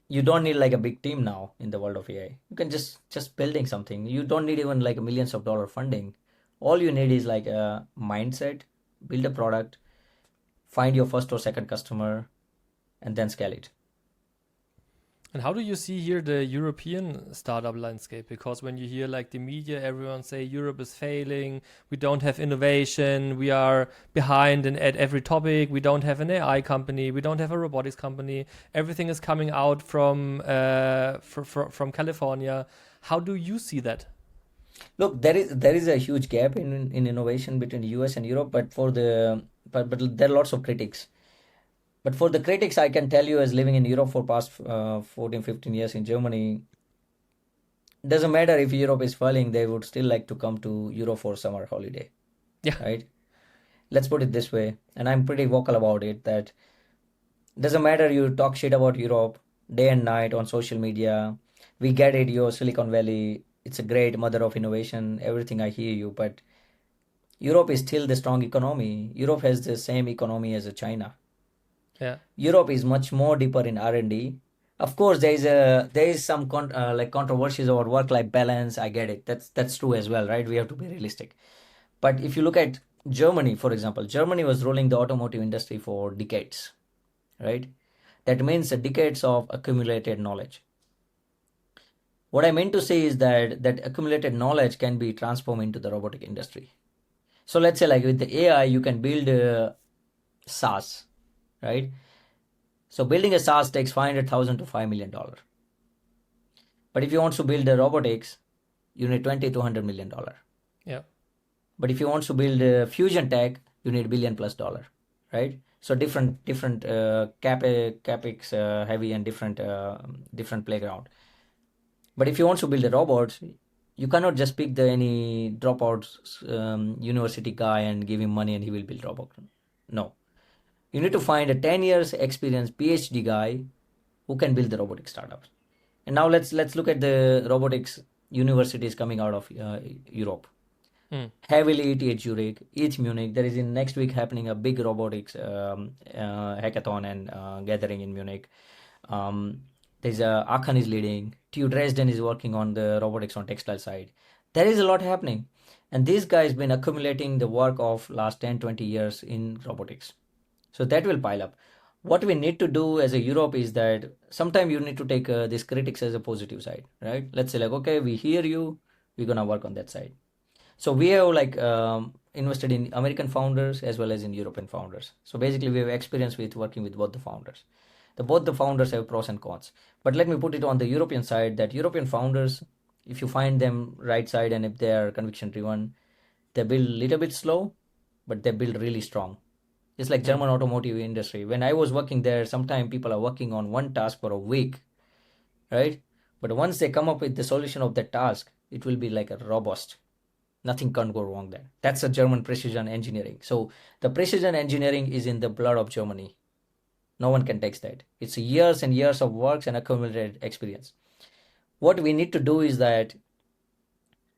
you don't need like a big team now in the world of AI. You can just building something. You don't need even like millions of dollar funding. All you need is like a mindset, build a product, find your first or second customer, and then scale it. And how do you see here the European startup landscape? Because when you hear like the media, everyone say Europe is failing, we don't have innovation, we are behind at every topic, we don't have an AI company, we don't have a robotics company, everything is coming out from California. How do you see that? Look, there is a huge gap in innovation between the US and Europe, but there are lots of critics. But for the critics, I can tell you, as living in Europe for past 14, 15 years in Germany, doesn't matter if Europe is falling, they would still like to come to Europe for summer holiday, Yeah. right? Let's put it this way, and I'm pretty vocal about it, that doesn't matter you talk shit about Europe day and night on social media. We get it, you're Silicon Valley, it's a great mother of innovation, everything, I hear you, but Europe is still the strong economy. Europe has the same economy as a China. Yeah. Europe is much more deeper in R&D. Of course, there is some like controversies over work-life balance. I get it. That's true as well, right? We have to be realistic. But if you look at Germany, for example, Germany was ruling the automotive industry for decades, right? That means decades of accumulated knowledge. What I meant to say is that accumulated knowledge can be transformed into the robotic industry. So let's say like with the AI, you can build a SaaS, right? So building a SaaS takes 500,000 to $5 million. But if you want to build a robotics, you need 20 to $100 million. Yeah. But if you want to build a fusion tech, you need $1 billion+, right? So different capex heavy and different playground. But if you want to build a robot, you cannot just pick any dropout university guy and give him money and he will build robot. No, you need to find a 10 years experienced PhD guy who can build the robotic startups. And now let's look at the robotics universities coming out of Europe. Heavily ETH Zurich, ETH Munich. There is in next week happening a big robotics hackathon and gathering in Munich. There's Aachen is leading. TU Dresden is working on the robotics on textile side. There is a lot happening. And these guys been accumulating the work of last 10, 20 years in robotics. So that will pile up. What we need to do as a Europe is that sometimes you need to take these critics as a positive side, right? Let's say like, okay, we hear you, we're going to work on that side. So we have like invested in American founders as well as in European founders. So basically we have experience with working with both the founders. Both the founders have pros and cons. But let me put it on the European side, that European founders, if you find them right side and if they are conviction driven, they build a little bit slow, but they build really strong. It's like German automotive industry. When I was working there, sometimes people are working on one task for a week, right? But once they come up with the solution of that task, it will be like a robust. Nothing can go wrong there. That's a German precision engineering. So the precision engineering is in the blood of Germany. No one can take that. It's years and years of works and accumulated experience. What we need to do is that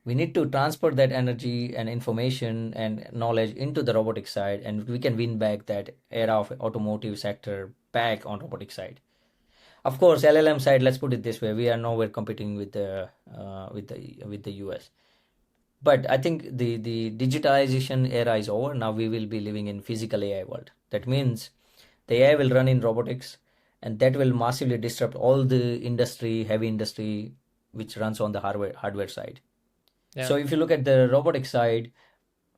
We need to transfer that energy and information and knowledge into the robotic side, and we can win back that era of automotive sector back on robotic side. Of course, LLM side, let's put it this way, we are nowhere competing with the US. But I think the digitalization era is over. Now we will be living in physical AI world. That means the AI will run in robotics, and that will massively disrupt all the industry, heavy industry, which runs on the hardware side. So Yeah. if you look at the robotic side,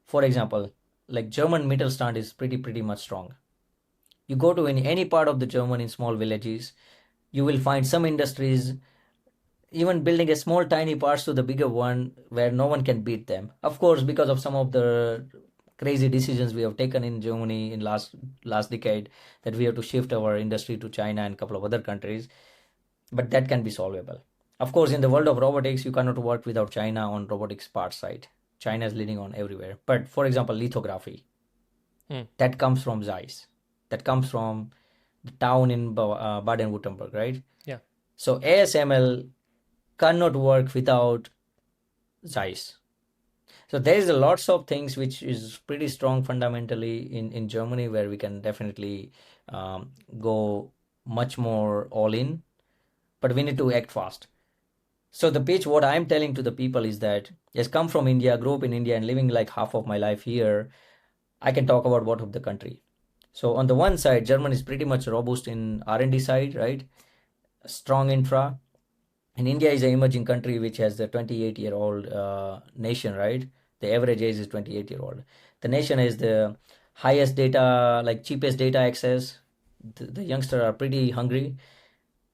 for example, like German Mittelstand is pretty much strong. You go to any part of the German in small villages, you will find some industries even building a small tiny parts to the bigger one where no one can beat them. Of course, because of some of the crazy decisions we have taken in Germany in last decade, that we have to shift our industry to China and a couple of other countries, but that can be solvable. Of course, in the world of robotics, you cannot work without China on robotics part side. China is leading on everywhere. But for example, lithography, Hmm. that comes from Zeiss, that comes from the town in Baden-Württemberg, right? Yeah. So ASML cannot work without Zeiss. So there is a lots of things which is pretty strong fundamentally in Germany, where we can definitely go much more all in, but we need to act fast. So the pitch, what I'm telling to the people is that, yes, come from India, grew up in India, and living like half of my life here, I can talk about what of the country. So on the one side, Germany is pretty much robust in R&D side, right? Strong infra. And India is an emerging country which has the 28-year-old nation, right? The average age is 28-year-old. The nation is the highest data, like cheapest data access. The youngsters are pretty hungry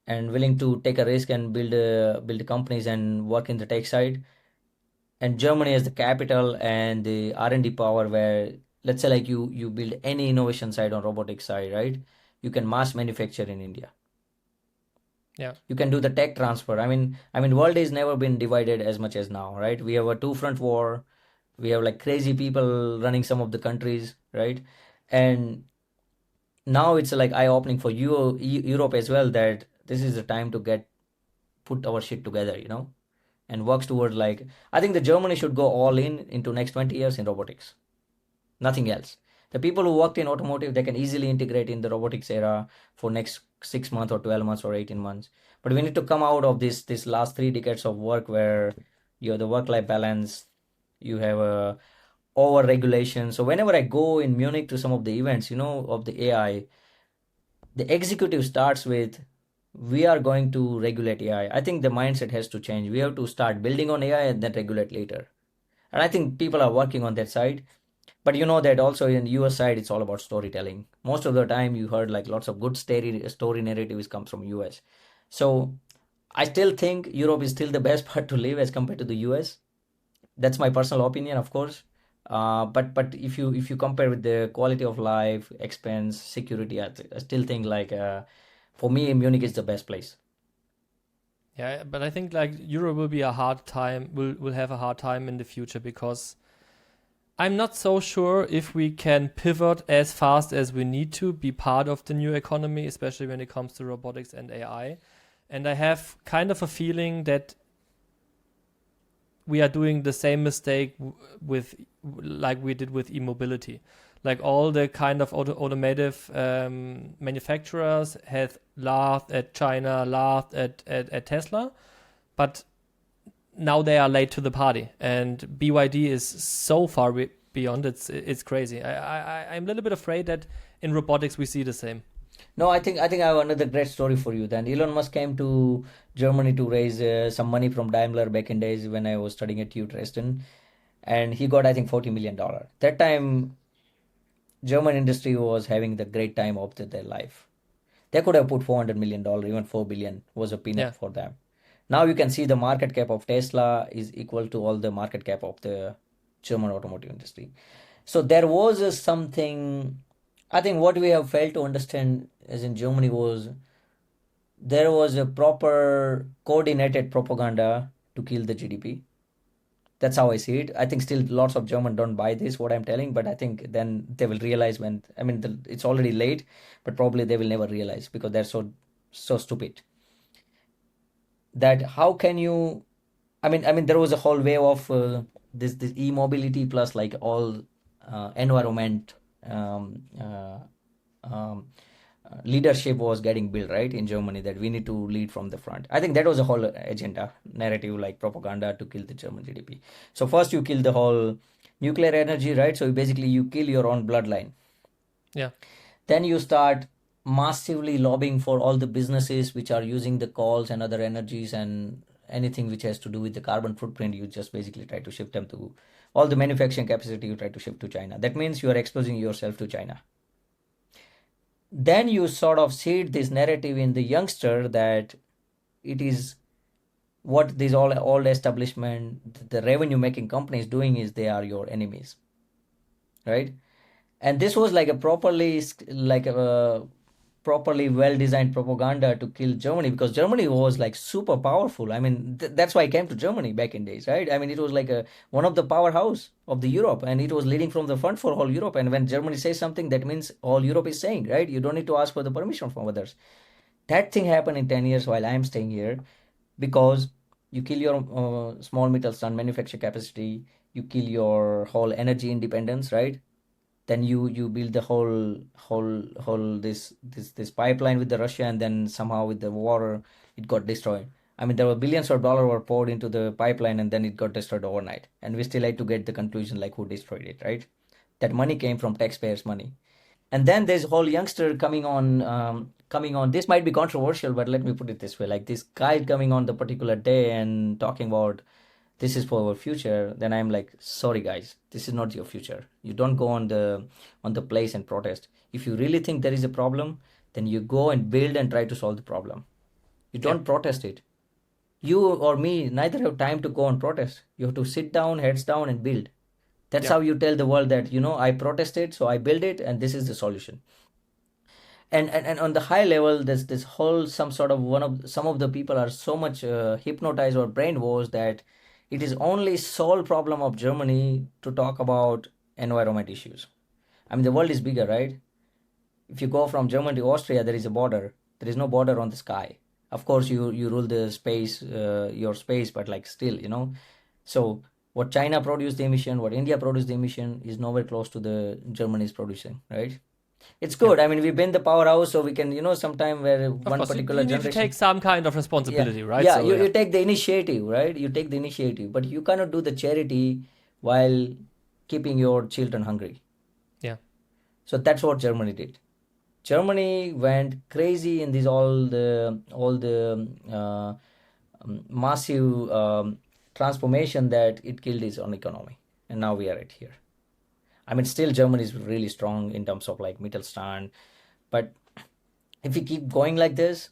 and willing to take a risk and build companies and work in the tech side. And Germany has the capital and the R&D power, where let's say like you build any innovation side on robotics side, right? You can mass manufacture in India. Yeah. You can do the tech transfer. I mean world has never been divided as much as now, right? We have a two front war. We have like crazy people running some of the countries, right? And now it's like eye opening for Europe as well, that this is the time to get put our shit together, and works towards, like, I think the Germany should go all in into next 20 years in robotics, nothing else. The people who worked in automotive, they can easily integrate in the robotics era for next 6 months or 12 months or 18 months. But we need to come out of this last 3 decades of work, where you have the work life balance, you have a over regulation. So whenever I go in Munich to some of the events, of the AI, the executive starts with, we are going to regulate AI. I think the mindset has to change. We have to start building on AI and then regulate later. And I think people are working on that side. But you know that also in the US side, it's all about storytelling. Most of the time, you heard like lots of good story narratives comes from US. So I still think Europe is still the best part to live as compared to the US. That's my personal opinion, of course. But if you compare with the quality of life, expense, security, I still think like for me, Munich is the best place. Yeah, but I think like Europe will be a hard time, will have a hard time in the future, because I'm not so sure if we can pivot as fast as we need to be part of the new economy, especially when it comes to robotics and AI. And I have kind of a feeling that we are doing the same mistake with, like we did with e-mobility. Like all the kind of automotive manufacturers have laughed at China, laughed at Tesla, but now they are late to the party, and BYD is so far beyond. It's crazy. I'm a little bit afraid that in robotics we see the same. No, I think I have another great story for you. Then Elon Musk came to Germany to raise some money from Daimler back in days when I was studying at TU Dresden, and he got, I think, $40 million. That time, German industry was having the great time of their life. They could have put $400 million, even 4 billion was a Yeah, peanut for them. Now you can see the market cap of Tesla is equal to all the market cap of the German automotive industry. So there was something, I think what we have failed to understand as in Germany was, there was a proper coordinated propaganda to kill the GDP. That's how I see it. I think still lots of German don't buy this, what I'm telling, but I think then they will realize when, I mean, it's already late, but probably they will never realize because they're so stupid. That how can you I mean, there was a whole wave of this e-mobility plus like all environment um, uh, um, leadership was getting built right in Germany, that we need to lead from the front. I think that was a whole agenda narrative, like propaganda to kill the German GDP. So first you kill the whole nuclear energy, right? So basically you kill your own bloodline. Yeah. Then you start massively lobbying for all the businesses which are using the coals and other energies, and anything which has to do with the carbon footprint, you just basically try to shift them to all the manufacturing capacity, you try to shift to China. That means you are exposing yourself to China. Then you sort of seed this narrative in the youngster that it is what these all old establishment, the revenue making companies doing is they are your enemies, right? And this was like a properly well designed propaganda to kill Germany, because Germany was like super powerful. I mean, that's why I came to Germany back in days, right? I mean, it was like a one of the powerhouse of the Europe, and it was leading from the front for whole Europe. And when Germany says something, that means all Europe is saying, right? You don't need to ask for the permission from others. That thing happened in 10 years while I am staying here, because you kill your small Mittelstand manufacture capacity, you kill your whole energy independence, right? Then you build the whole this pipeline with the Russia, and then somehow with the war it got destroyed. I mean, there were billions of dollars were poured into the pipeline, and then it got destroyed overnight, and we still had to get the conclusion like who destroyed it, right? That money came from taxpayers money. And then there's whole youngster coming on. This might be controversial, but let me put it this way, like this guy coming on the particular day and talking about this is for our future. Then I'm like, sorry guys, this is not your future. You don't go on the place and protest. If you really think there is a problem, then you go and build and try to solve the problem. You don't protest it. You or me neither have time to go and protest. You have to sit down, heads down, and build. That's Yeah. how you tell the world that, I protested, so I build it, and this is the solution. And on the high level, there's this whole some sort of some of the people are so much hypnotized or brainwashed that it is only sole problem of Germany to talk about environment issues. I mean, the world is bigger, right? If you go from Germany to Austria, there is a border. There is no border on the sky. Of course, you rule the space, your space, but like still, So what China produced the emission, what India produced the emission is nowhere close to the Germany is producing, right? It's Yeah. good. I mean, we've been the powerhouse, so we can, sometime where Of one course, particular you need to take generation. some kind of Yeah, responsibility, right? yeah, So you yeah. take the initiative, right? You take the initiative, but you cannot do the charity while keeping your children hungry. Yeah. So that's what Germany did. Germany went crazy in these all the massive transformation that it killed its own economy, and now we are at here. I mean, still Germany is really strong in terms of like Mittelstand, but if we keep going like this,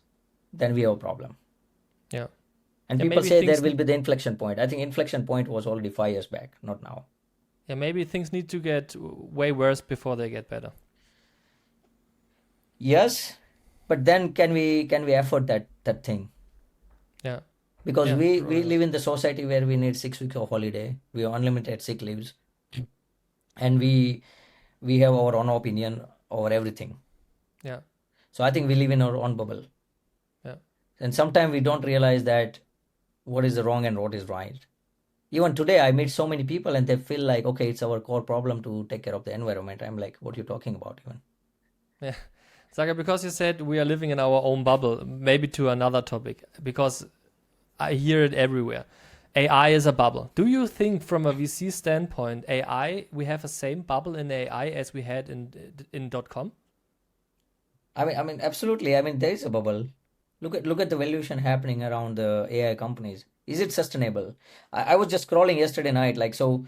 then we have a problem. Yeah. And Yeah, people maybe say there things will be the inflection point. I think inflection point was already 5 years back, not now. yeah, maybe things need to get way worse before they get better. Yes, but then can we afford that thing? Yeah. Because Yeah, we true enough. live in the society where we need 6 weeks of holiday, we have unlimited sick leaves, and we have our own opinion over everything. Yeah. So I think we live in our own bubble, Yeah. and sometimes we don't realize that what is the wrong and what is right. Even today, I meet so many people and they feel like, okay, it's our core problem to take care of the environment. I'm like, what are you talking about, even? Yeah. Saga, because you said we are living in our own bubble, maybe to another topic, because I hear it everywhere. AI is a bubble. Do you think, from a VC standpoint, we have the same bubble in AI as we had in .com? I mean, absolutely. I mean, there is a bubble. Look at the valuation happening around the AI companies. Is it sustainable? I was just scrolling yesterday night, like so.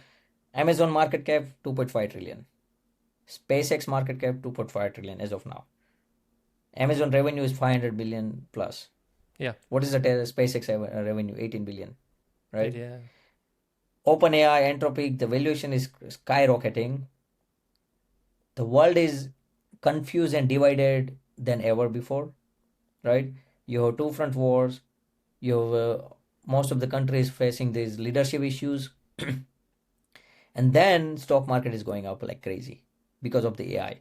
Amazon market cap 2.5 trillion. SpaceX market cap 2.5 trillion as of now. Amazon revenue is 500 billion plus. Yeah. What is the SpaceX revenue? 18 billion, right? Yeah. OpenAI, Anthropic, the valuation is skyrocketing. The world is confused and divided than ever before, right? You have two front wars. You have most of the countries facing these leadership issues, and then stock market is going up like crazy because of the AI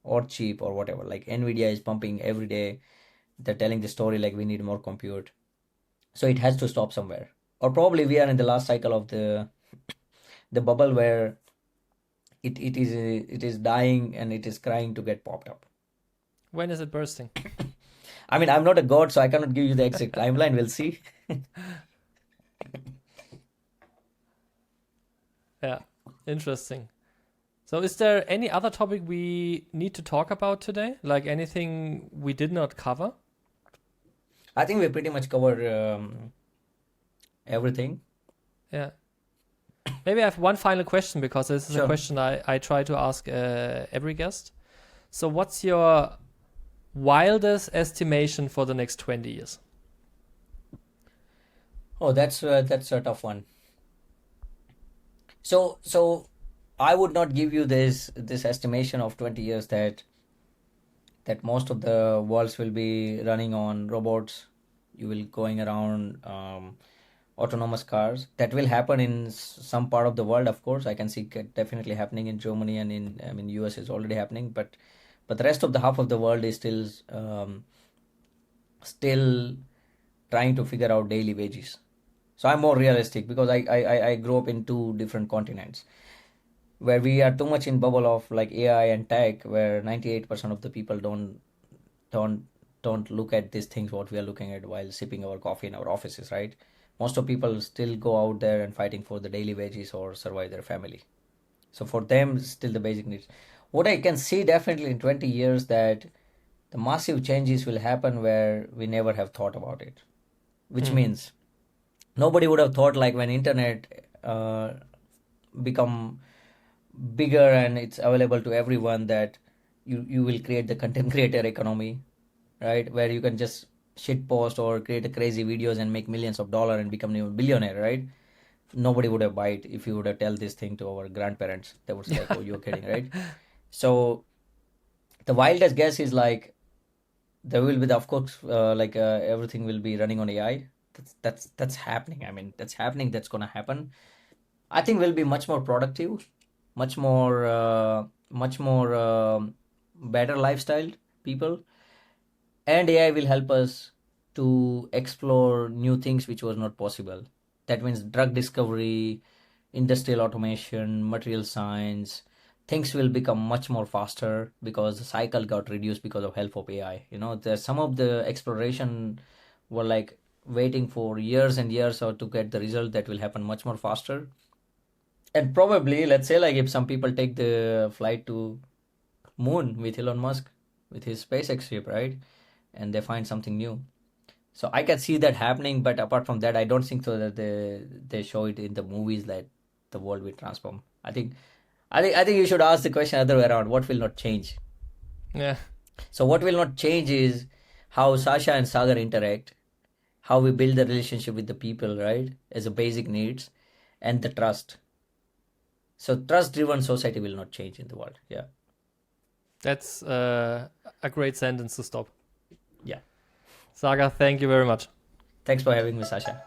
or cheap or whatever. Like Nvidia is pumping every day. They're telling the story like we need more compute, so it has to stop somewhere. or probably we are in the last cycle of the bubble where it is dying and it is crying to get popped up. When is it bursting? I mean, I'm not a god, so I cannot give you the exact timeline. We'll see. Yeah, interesting. So is there any other topic we need to talk about today? Like anything we did not cover? I think we pretty much covered everything. Yeah. Maybe I have one final question, because this is a Sure. question I try to ask every guest. So what's your wildest estimation for the next 20 years? Oh, that's a tough one. So I would not give you this estimation of 20 years that most of the worlds will be running on robots. You will going around autonomous cars. That will happen in some part of the world, of course. I can see it definitely happening in Germany, and in US is already happening, but the rest of the half of the world is still trying to figure out daily wages. So I'm more realistic because I grew up in two different continents where we are too much in bubble of like AI and tech, where 98% of the people don't look at these things what we are looking at while sipping our coffee in our offices, right? Most of people still go out there and fighting for the daily wages or survive their family. So for them, still the basic needs. What I can see definitely in 20 years that the massive changes will happen where we never have thought about it, which means nobody would have thought like when internet become bigger and it's available to everyone that you will create the content creator economy, right? Where you can just shit post or create a crazy videos and make millions of dollars and become a billionaire, right? Nobody would have buy it if you would have tell this thing to our grandparents. They would say like, oh, you're kidding, right? So the wildest guess is like there will be of course everything will be running on AI. That's happening. I mean, that's happening. That's gonna happen. I think we'll be much more productive, much more better lifestyle people, and AI will help us to explore new things which was not possible. That means drug discovery, industrial automation, material science. Things will become much more faster because the cycle got reduced because of help of AI. There's some of the exploration were like waiting for years and years or to get the result that will happen much more faster. And probably, let's say, like if some people take the flight to moon with Elon Musk with his SpaceX ship, right? And they find something new. So I can see that happening, but apart from that, I don't think so that they show it in the movies that the world will transform. I think you should ask the question other way around. What will not change? Yeah. So what will not change is how Sasha and Sagar interact, how we build the relationship with the people, right? As a basic needs, and the trust. So trust-driven society will not change in the world. Yeah. That's a great sentence to stop. Yeah. Saga, thank you very much. Thanks for having me, Sasha.